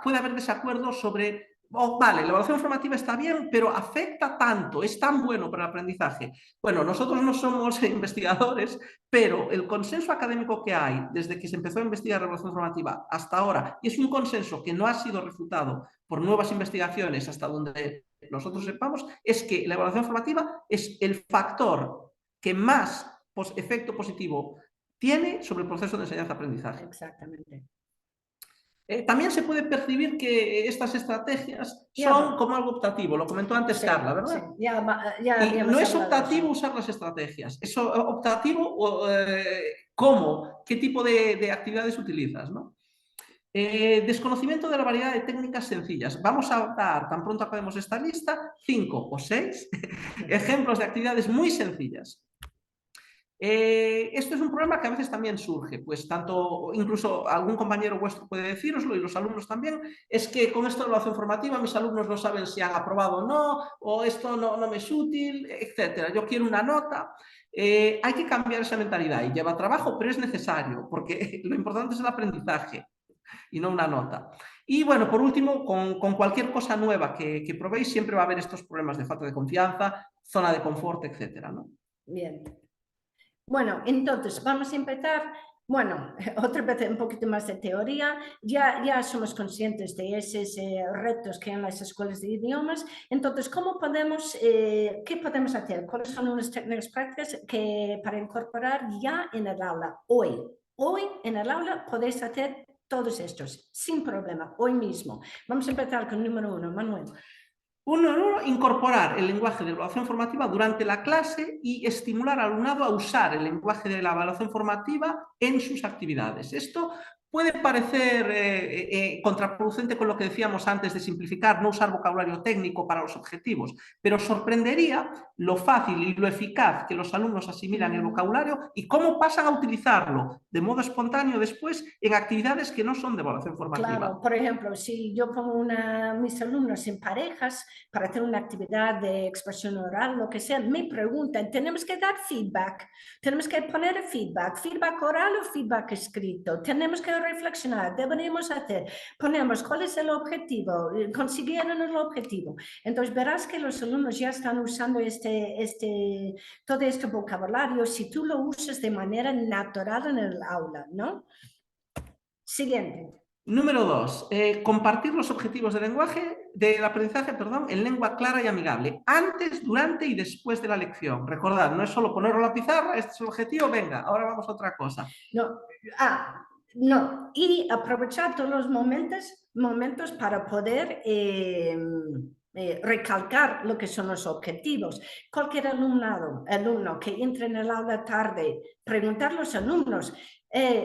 puede haber desacuerdos sobre vale, la evaluación formativa está bien, pero afecta tanto, es tan bueno para el aprendizaje. Bueno, nosotros no somos investigadores, pero el consenso académico que hay desde que se empezó a investigar la evaluación formativa hasta ahora, y es un consenso que no ha sido refutado por nuevas investigaciones hasta donde nosotros sepamos, es que la evaluación formativa es el factor que más efecto positivo tiene sobre el proceso de enseñanza-aprendizaje. Exactamente. También se puede percibir que estas estrategias son como algo optativo, lo comentó antes Carla, ¿verdad? Sí, ya y no es optativo eso. usar las estrategias, es optativo cómo, qué tipo de actividades utilizas, ¿no? Desconocimiento de la variedad de técnicas sencillas. Vamos a dar, tan pronto acabemos esta lista, 5 o 6 ejemplos de actividades muy sencillas. Esto es un problema que a veces también surge, pues tanto, incluso algún compañero vuestro puede decíroslo y los alumnos también, es que con esto de la evaluación formativa mis alumnos no saben si han aprobado o no, o esto no me es útil, etcétera. Yo quiero una nota. Hay que cambiar esa mentalidad y lleva trabajo, pero es necesario, porque lo importante es el aprendizaje y no una nota. Y bueno, por último, con cualquier cosa nueva que probéis, siempre va a haber estos problemas de falta de confianza, zona de confort, etcétera, ¿no? Bien. Bueno, entonces vamos a empezar. Bueno, otra vez un poquito más de teoría. Ya somos conscientes de esos retos que hay en las escuelas de idiomas. Entonces, ¿qué podemos hacer? ¿Cuáles son unas técnicas prácticas para incorporar ya en el aula? Hoy en el aula podéis hacer todos estos sin problema, hoy mismo. Vamos a empezar con el número 1, Manuel. Incorporar el lenguaje de evaluación formativa durante la clase y estimular al alumnado a usar el lenguaje de la evaluación formativa en sus actividades. Esto puede parecer contraproducente con lo que decíamos antes de simplificar, no usar vocabulario técnico para los objetivos, pero sorprendería lo fácil y lo eficaz que los alumnos asimilan el vocabulario y cómo pasan a utilizarlo de modo espontáneo después en actividades que no son de evaluación formativa. Claro, por ejemplo, si yo pongo mis alumnos en parejas para hacer una actividad de expresión oral, lo que sea, me preguntan, tenemos que dar feedback, tenemos que poner feedback oral o feedback escrito, tenemos que reflexionar, deberíamos ponemos cuál es el objetivo, consiguieron el objetivo. Entonces verás que los alumnos ya están usando todo este vocabulario si tú lo usas de manera natural en el aula, ¿no? Siguiente. Número 2, compartir los objetivos del aprendizaje, en lengua clara y amigable, antes, durante y después de la lección. Recordad, no es solo ponerlo a la pizarra, este es el objetivo, venga, ahora vamos a otra cosa. No, y aprovechar todos los momentos para poder recalcar lo que son los objetivos. Cualquier alumno que entre en el aula tarde, preguntar a los alumnos,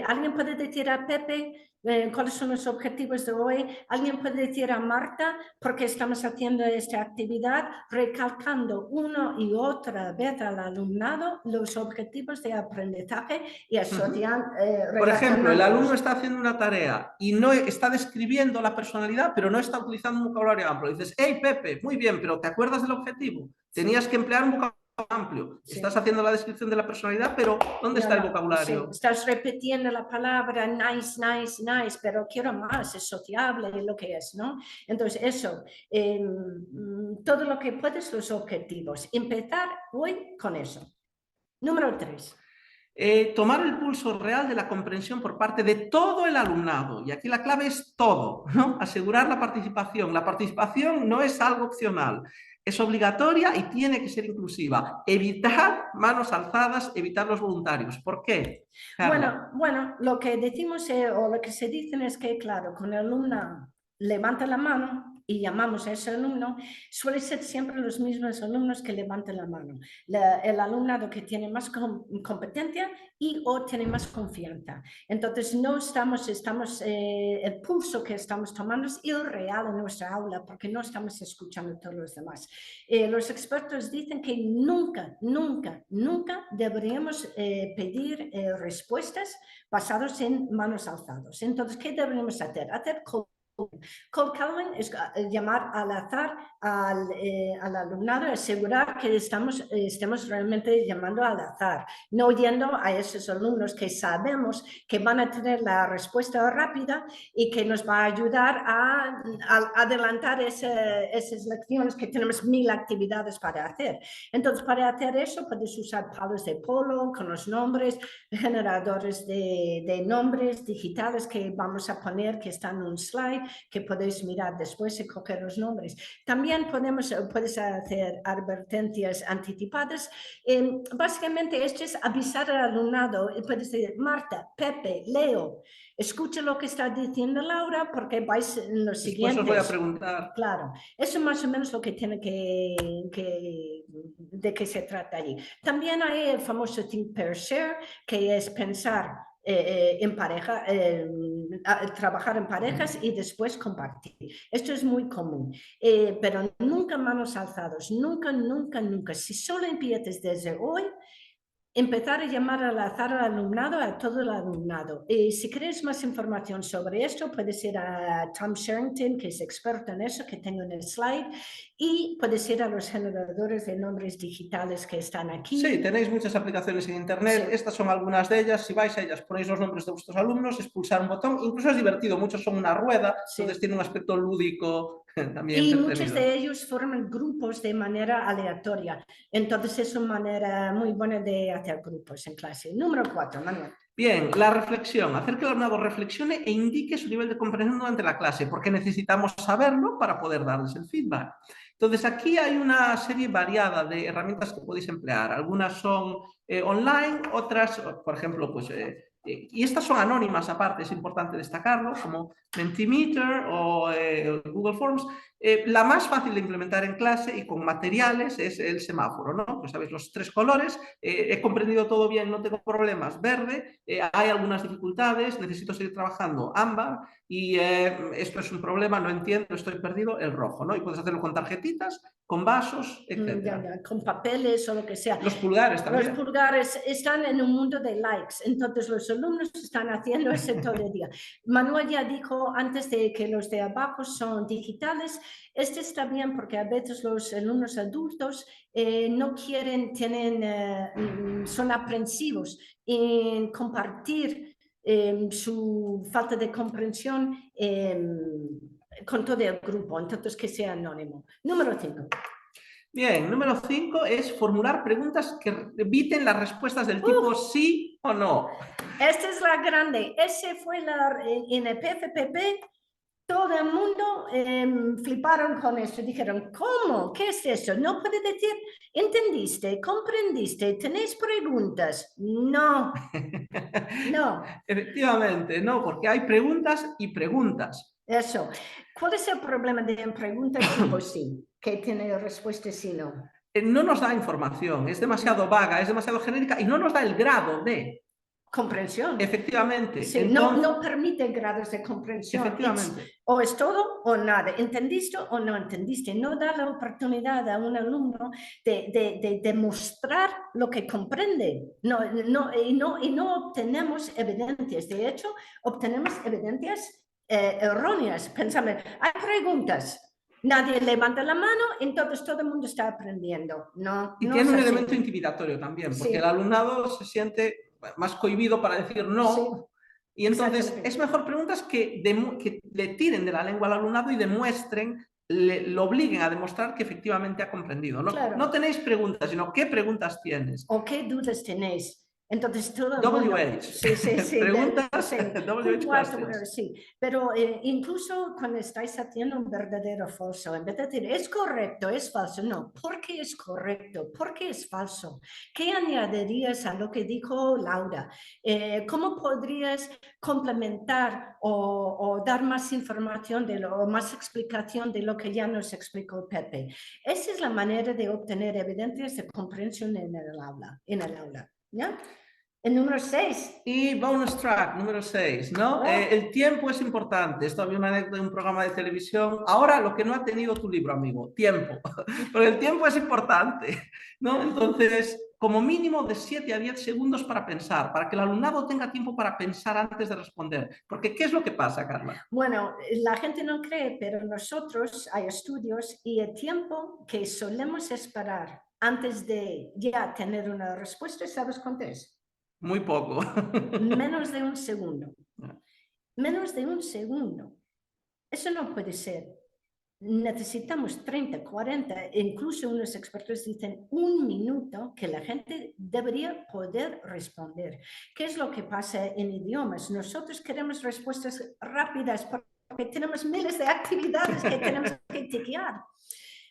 ¿alguien puede decir a Pepe cuáles son los objetivos de hoy? ¿Alguien puede decir a Marta por qué estamos haciendo esta actividad? Recalcando una y otra vez al alumnado los objetivos de aprendizaje y asociando. Por ejemplo, el alumno está haciendo una tarea y no está describiendo la personalidad, pero no está utilizando un vocabulario amplio. Dices, hey Pepe, muy bien, pero ¿te acuerdas del objetivo? Tenías que emplear un vocabulario amplio. Sí. Estás haciendo la descripción de la personalidad, pero ¿dónde está el vocabulario? Sí. Estás repitiendo la palabra nice, pero quiero más, es sociable, lo que es, ¿no? Entonces, eso, todo lo que puedes, los objetivos. Empezar hoy con eso. Número 3. Tomar el pulso real de la comprensión por parte de todo el alumnado. Y aquí la clave es todo, ¿no? Asegurar la participación. La participación no es algo opcional. Es obligatoria y tiene que ser inclusiva. Evitar manos alzadas, evitar los voluntarios. ¿Por qué? Bueno, lo que decimos o lo que se dice es que, claro, con el alumno levanta la mano y llamamos a ese alumno, suele ser siempre los mismos alumnos que levantan la mano. El alumnado que tiene más competencia o tiene más confianza. Entonces, no estamos el pulso que estamos tomando es irreal en nuestra aula porque no estamos escuchando a todos los demás. Los expertos dicen que nunca deberíamos pedir respuestas basadas en manos alzadas. Entonces, ¿qué deberíamos hacer? Hacer Cold calling es llamar al azar al alumnado y asegurar que estemos realmente llamando al azar, no yendo a esos alumnos que sabemos que van a tener la respuesta rápida y que nos va a ayudar a adelantar esas lecciones que tenemos 1000 actividades para hacer. Entonces, para hacer eso puedes usar palos de polo con los nombres, generadores de nombres digitales que vamos a poner, que están en un slide, que podéis mirar después y coger los nombres. También puedes hacer advertencias anticipadas. Básicamente esto es avisar al alumnado. Puedes decir, Marta, Pepe, Leo, escucha lo que está diciendo Laura porque vais en los siguientes. Después os voy a preguntar. Claro, eso es más o menos lo que tiene de qué se trata allí. También hay el famoso think, pair, share, que es pensar en pareja, trabajar en parejas y después compartir. Esto es muy común, pero nunca manos alzadas, nunca, nunca, nunca. Si solo empiezas desde hoy, empezar a llamar al azar al alumnado, a todo el alumnado. Y si queréis más información sobre esto, puedes ir a Tom Sherrington, que es experto en eso, que tengo en el slide, y puedes ir a los generadores de nombres digitales que están aquí. Sí, tenéis muchas aplicaciones en internet, sí. Estas son algunas de ellas. Si vais a ellas, ponéis los nombres de vuestros alumnos, es pulsar un botón, incluso es divertido, muchos son una rueda, sí. Entonces tiene un aspecto lúdico también. Y muchos de ellos forman grupos de manera aleatoria, entonces es una manera muy buena de hacer grupos en clase. Número 4, Manuel. Bien, la reflexión. Hacer que el alumnado reflexione e indique su nivel de comprensión durante la clase, porque necesitamos saberlo para poder darles el feedback. Entonces, aquí hay una serie variada de herramientas que podéis emplear. Algunas son online, otras, por ejemplo, pues... y estas son anónimas aparte, es importante destacarlo, como Mentimeter o Google Forms. La más fácil de implementar en clase y con materiales es el semáforo, ¿no? Pues sabéis, los 3 colores, he comprendido todo bien, no tengo problemas, verde, hay algunas dificultades, necesito seguir trabajando, ámbar, y esto es un problema, no entiendo, estoy perdido, el rojo, ¿no? Y puedes hacerlo con tarjetitas, con vasos, etc. Con papeles o lo que sea. Los pulgares también. Los pulgares están en un mundo de likes, entonces los alumnos están haciendo eso todo el día. Manuel ya dijo antes de que los de abajo son digitales. Este está bien porque a veces los alumnos adultos no quieren, son aprensivos en compartir su falta de comprensión con todo el grupo, entonces que sea anónimo. Número 5. Bien, número 5 es formular preguntas que eviten las respuestas del tipo sí o no. Esta es la grande. Ese fue en el PFPP. Todo el mundo fliparon con esto. Dijeron, ¿cómo? ¿Qué es eso? No puede decir, ¿entendiste? ¿Comprendiste? ¿Tenéis preguntas? No. No. Efectivamente, no, porque hay preguntas y preguntas. Eso. ¿Cuál es el problema de preguntas tipo sí? Que tiene respuesta sí no. No nos da información, es demasiado vaga, es demasiado genérica y no nos da el grado de comprensión. Efectivamente. Sí, entonces, no permite grados de comprensión. Efectivamente. O es todo o nada. ¿Entendiste o no entendiste? No da la oportunidad a un alumno de demostrar lo que comprende. Y no obtenemos evidencias. De hecho, obtenemos evidencias erróneas. Pensamos, hay preguntas. Nadie levanta la mano, entonces todo el mundo está aprendiendo. No, y no tiene un así. elemento intimidatorio también, porque sí. el alumnado se siente más cohibido para decir no, sí. Y entonces es mejor preguntas que le tiren de la lengua al alumnado y demuestren, lo obliguen a demostrar que efectivamente ha comprendido. No, claro. No tenéis preguntas, sino qué preguntas tienes. O qué dudas tenéis. Entonces todo el mundo... WH. Sí. Preguntas, WH sí. Pero incluso cuando estáis haciendo un verdadero o falso, en vez de decir, es correcto, es falso, no. ¿Por qué es correcto? ¿Por qué es falso? ¿Qué añadirías a lo que dijo Laura? ¿Cómo podrías complementar o dar más información o más explicación de lo que ya nos explicó Pepe? Esa es la manera de obtener evidencias de comprensión en el aula. ¿Ya? El número 6. Y bonus track, número 6, ¿no? El tiempo es importante. Esto había una anécdota de un programa de televisión. Ahora, lo que no ha tenido tu libro, amigo, tiempo. Porque el tiempo es importante, ¿no? Entonces, como mínimo de 7 a 10 segundos para pensar, para que el alumnado tenga tiempo para pensar antes de responder. Porque, ¿qué es lo que pasa, Carla? Bueno, la gente no cree, pero nosotros hay estudios y el tiempo que solemos esperar antes de ya tener una respuesta, ¿sabes cuánto es? Muy poco. Menos de un segundo. Menos de un segundo. Eso no puede ser. Necesitamos 30, 40, incluso unos expertos dicen 1 minuto que la gente debería poder responder. ¿Qué es lo que pasa en idiomas? Nosotros queremos respuestas rápidas porque tenemos miles de actividades que tenemos que tiquear.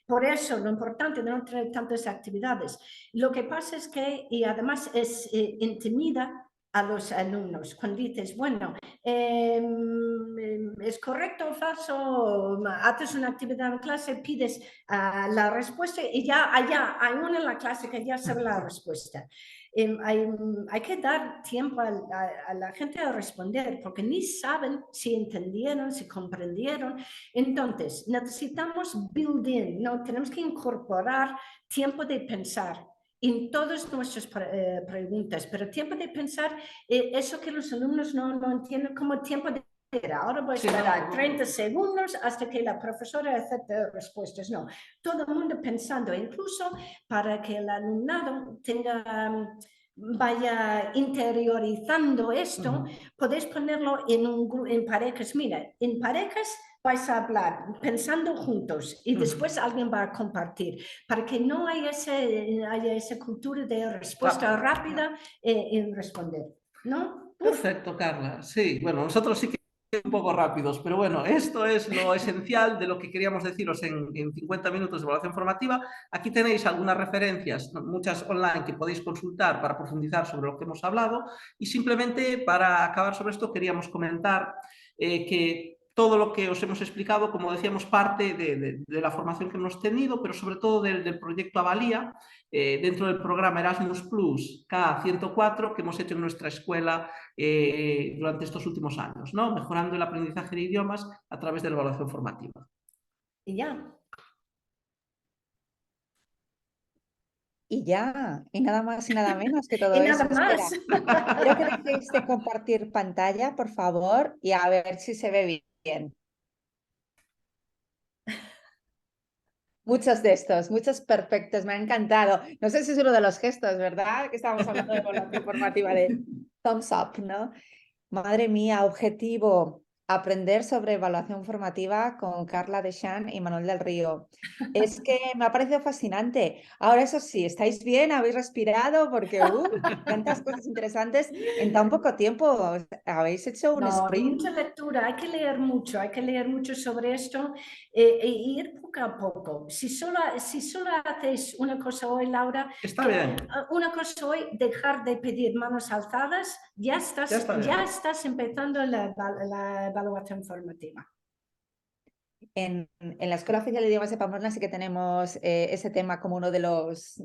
Por eso lo importante de no tener tantas actividades. Lo que pasa es que, y además intimida a los alumnos cuando dices, bueno, ¿es correcto o falso? Haces una actividad en clase, pides la respuesta y ya allá hay uno en la clase que ya sabe la respuesta. Hay que dar tiempo a la gente a responder porque ni saben si entendieron, si comprendieron. Entonces, necesitamos build in, ¿no? Tenemos que incorporar tiempo de pensar en todas nuestras preguntas, pero tiempo de pensar, eso que los alumnos no entienden como tiempo de espera. Ahora voy a esperar 30 segundos hasta que la profesora acepte respuestas. No, todo el mundo pensando, incluso para que el alumnado tenga... vaya interiorizando esto, podéis ponerlo en parejas. Mira, en parejas vais a hablar pensando juntos y después alguien va a compartir para que no haya esa cultura de respuesta rápida en responder, ¿no? Perfecto, Carla. Sí, bueno, nosotros sí que un poco rápidos, pero bueno, esto es lo esencial de lo que queríamos deciros en 50 minutos de evaluación formativa. Aquí tenéis algunas referencias, muchas online, que podéis consultar para profundizar sobre lo que hemos hablado, y simplemente para acabar sobre esto queríamos comentar que todo lo que os hemos explicado, como decíamos, parte de la formación que hemos tenido, pero sobre todo del proyecto Avalía, dentro del programa Erasmus Plus K104 que hemos hecho en nuestra escuela durante estos últimos años, ¿no? Mejorando el aprendizaje de idiomas a través de la evaluación formativa. Y ya. Y ya, y nada más y nada menos que todo Y eso. nada más. Espera, quiero que dejéis de compartir pantalla, por favor, y a ver si se ve bien. Muchos de estos, muchos perfectos, me ha encantado. No sé si es uno de los gestos, ¿verdad? Que estábamos hablando de evaluación formativa de thumbs up, ¿no? Madre mía, objetivo, aprender sobre evaluación formativa con Carla Deschamps y Manuel del Río. Es que me ha parecido fascinante. Ahora, eso sí, ¿estáis bien? ¿Habéis respirado? Porque tantas cosas interesantes en tan poco tiempo. Habéis hecho un sprint. Mucha lectura, hay que leer mucho sobre esto e ir poco a poco. Si solo hacéis una cosa hoy, Laura, Está bien. una cosa hoy, dejar de pedir manos alzadas, ya estás empezando la evaluación formativa. En la Escuela Oficial de Idiomas de Pamplona sí que tenemos ese tema como uno de los,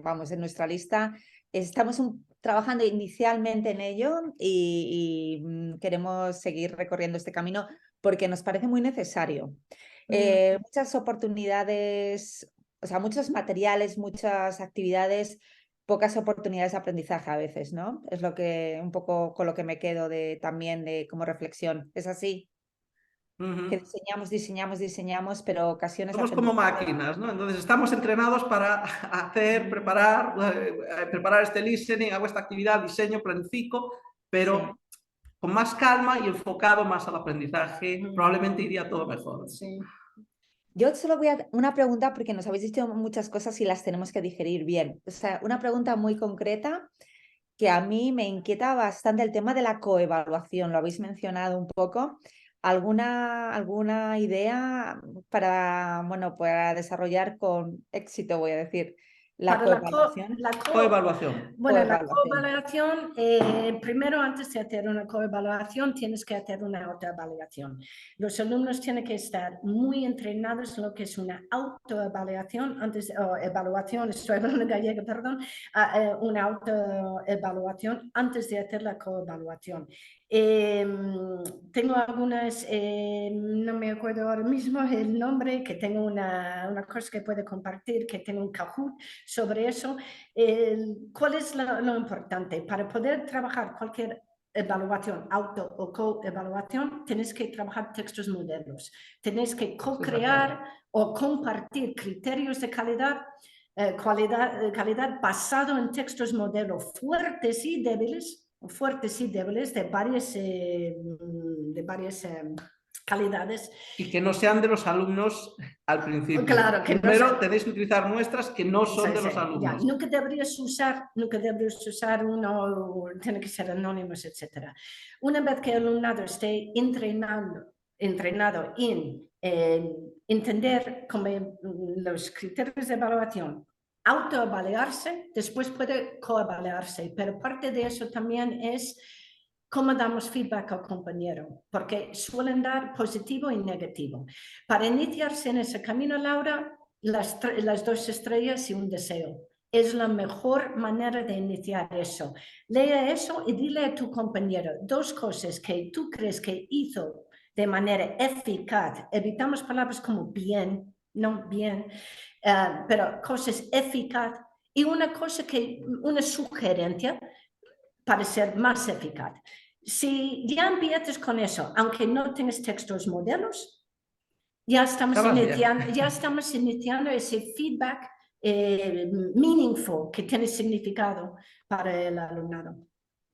vamos, en nuestra lista. Estamos trabajando inicialmente en ello y queremos seguir recorriendo este camino porque nos parece muy necesario. Muchas oportunidades, o sea, muchos materiales, muchas actividades, pocas oportunidades de aprendizaje a veces, ¿no? Es lo que un poco con lo que me quedo también como reflexión. ¿Es así? Que diseñamos, pero ocasiones... Somos como máquinas, ¿no? Entonces estamos entrenados para hacer, preparar este listening, hago esta actividad, diseño, planifico, pero con más calma y enfocado más al aprendizaje, probablemente iría todo mejor. Sí. Yo solo voy a una pregunta porque nos habéis dicho muchas cosas y las tenemos que digerir bien. O sea, una pregunta muy concreta que a mí me inquieta bastante el tema de la coevaluación. Lo habéis mencionado un poco. ¿Alguna idea para, bueno, para desarrollar con éxito, voy a decir, la Para coevaluación? Coevaluación. Bueno, la coevaluación, primero antes de hacer una coevaluación tienes que hacer una autoevaluación. Los alumnos tienen que estar muy entrenados en lo que es una autoevaluación, evaluación, estoy hablando gallego, perdón, una autoevaluación antes de hacer la coevaluación. Tengo algunas, no me acuerdo ahora mismo el nombre, que tengo una cosa que puedo compartir, que tengo un Kahoot sobre eso. ¿Cuál es lo importante? Para poder trabajar cualquier evaluación, auto o coevaluación, tienes que trabajar textos modelos. Tienes que co-crear o compartir criterios de calidad, calidad basado en textos modelos fuertes y débiles de varias calidades. Y que no sean de los alumnos al principio. Claro, que primero no tenéis que utilizar muestras que no son de los alumnos. Ya, nunca deberías usar uno, tiene que ser anónimos, etc. Una vez que el alumnado esté entrenado en entender como los criterios de evaluación, autoevaluarse, después puede coevaluarse, pero parte de eso también es cómo damos feedback al compañero, porque suelen dar positivo y negativo. Para iniciarse en ese camino, Laura, las 2 estrellas y un deseo. Es la mejor manera de iniciar eso. Lea eso y dile a tu compañero 2 cosas que tú crees que hizo de manera eficaz. Evitamos palabras como bien, no bien, pero cosas eficaz, y una sugerencia para ser más eficaz. Si ya empiezas con eso, aunque no tengas textos modelos, ya estamos iniciando ese feedback meaningful, que tiene significado para el alumnado.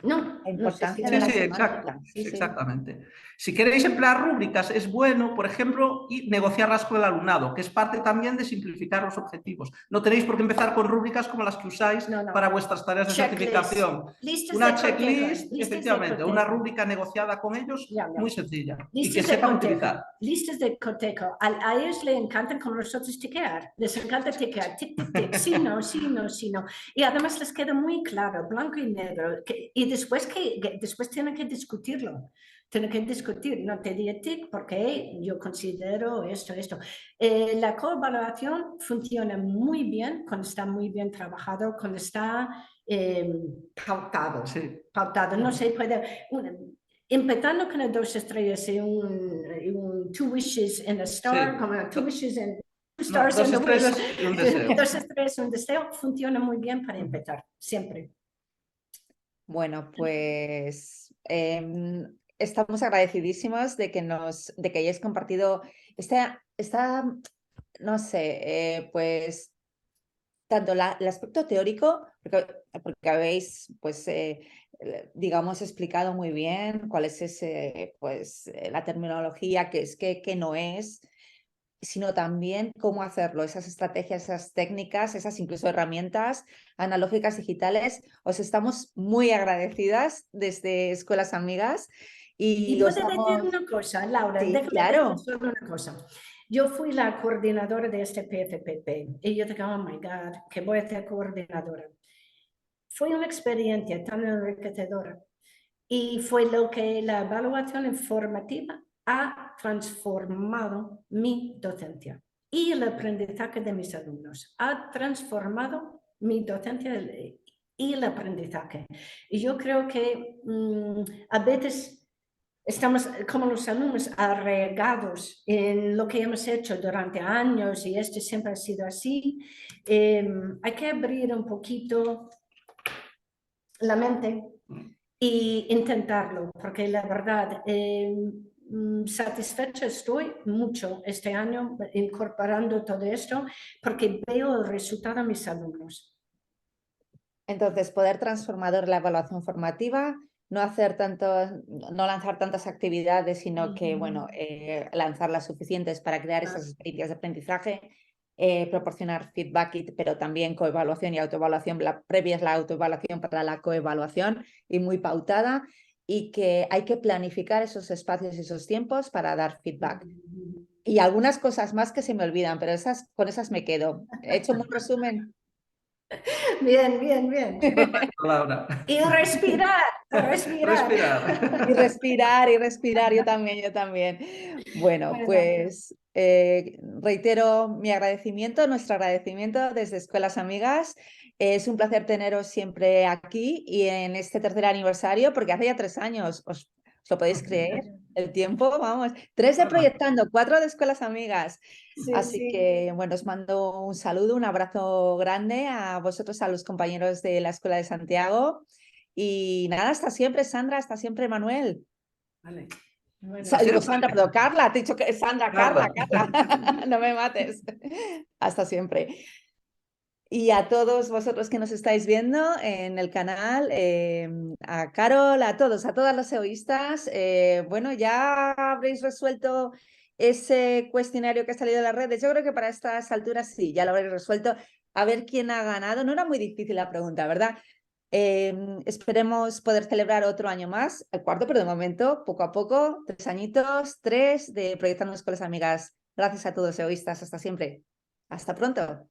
La importancia Sí, de la exacto. semántica. Sí, Exactamente. Si queréis emplear rúbricas, es bueno, por ejemplo, y negociarlas con el alumnado, que es parte también de simplificar los objetivos. No tenéis por qué empezar con rúbricas como las que usáis para vuestras tareas de certificación. Una checklist, efectivamente, una rúbrica negociada con ellos, muy sencilla, y que sepan utilizar. Listas de cotejo. A ellos les encantan como nosotros tiquear. Les encanta tiquear, tic, tic, tic, sí, no, sí, no, sí, no. Y además les queda muy claro, blanco y negro, y después tienen que discutirlo. Tienen que discutir, no te di tic porque yo considero esto. La coevaluación funciona muy bien cuando está muy bien trabajado, cuando está pautado. Sí. Pautado, no se puede... Empezando con 2 estrellas y un 2 wishes and a star, como 2 wishes and 2 stars and a wish. 2 estrellas y un deseo. 2 estrellas y un deseo funciona muy bien para empezar, siempre. Bueno, pues estamos agradecidísimos de que hayáis compartido no sé, pues tanto el aspecto teórico, porque habéis, pues, digamos, explicado muy bien cuál es la terminología, qué es, qué no es, sino también cómo hacerlo, esas estrategias, esas técnicas, esas incluso herramientas analógicas digitales. Os estamos muy agradecidas desde Escuelas Amigas. Y puedo decir una cosa, Laura, sí, déjame claro. decir solo una cosa. Yo fui la coordinadora de este PFPP y yo dije, oh my God, que voy a ser coordinadora. Fue una experiencia tan enriquecedora y fue lo que la evaluación informativa ha transformado mi docencia y el aprendizaje de mis alumnos. Ha transformado mi docencia y el aprendizaje. Y yo creo que a veces estamos como los alumnos arraigados en lo que hemos hecho durante años y esto siempre ha sido así. Hay que abrir un poquito la mente e intentarlo, porque la verdad, satisfecha estoy mucho este año incorporando todo esto porque veo el resultado de mis alumnos. Entonces, poder transformar la evaluación formativa, no lanzar tantas actividades, sino que, bueno, lanzar las suficientes para crear esas experiencias de aprendizaje, proporcionar feedback, pero también coevaluación y autoevaluación. La previa es la autoevaluación para la coevaluación y muy pautada, y que hay que planificar esos espacios y esos tiempos para dar feedback. Y algunas cosas más que se me olvidan, pero con esas me quedo. He hecho un resumen. Bien, bien, bien. Perfecto, Laura. Y respirar. Y respirar, yo también. Bueno, pues reitero nuestro agradecimiento desde Escuelas Amigas. Es un placer teneros siempre aquí y en este 3er aniversario, porque hace ya 3 años ¿Os lo podéis creer? El tiempo, vamos. 3 de Proyectando, 4 de Escuelas Amigas. Sí, Así sí. que, bueno, os mando un saludo, un abrazo grande a vosotros, a los compañeros de la Escuela de Santiago. Y nada, hasta siempre, Sandra, hasta siempre, Manuel. Vale. Bueno. Digo Sandra, pero Carla, te he dicho que Sandra, Carla. No me mates. Hasta siempre. Y a todos vosotros que nos estáis viendo en el canal, a Carol, a todos, a todas las egoístas, bueno, ya habréis resuelto ese cuestionario que ha salido de las redes. Yo creo que para estas alturas sí, ya lo habréis resuelto. A ver quién ha ganado. No era muy difícil la pregunta, ¿verdad? Esperemos poder celebrar otro año más, el cuarto, pero de momento, poco a poco, 3 añitos, 3 de Proyectando Escuelas Amigas. Gracias a todos, egoístas. Hasta siempre. Hasta pronto.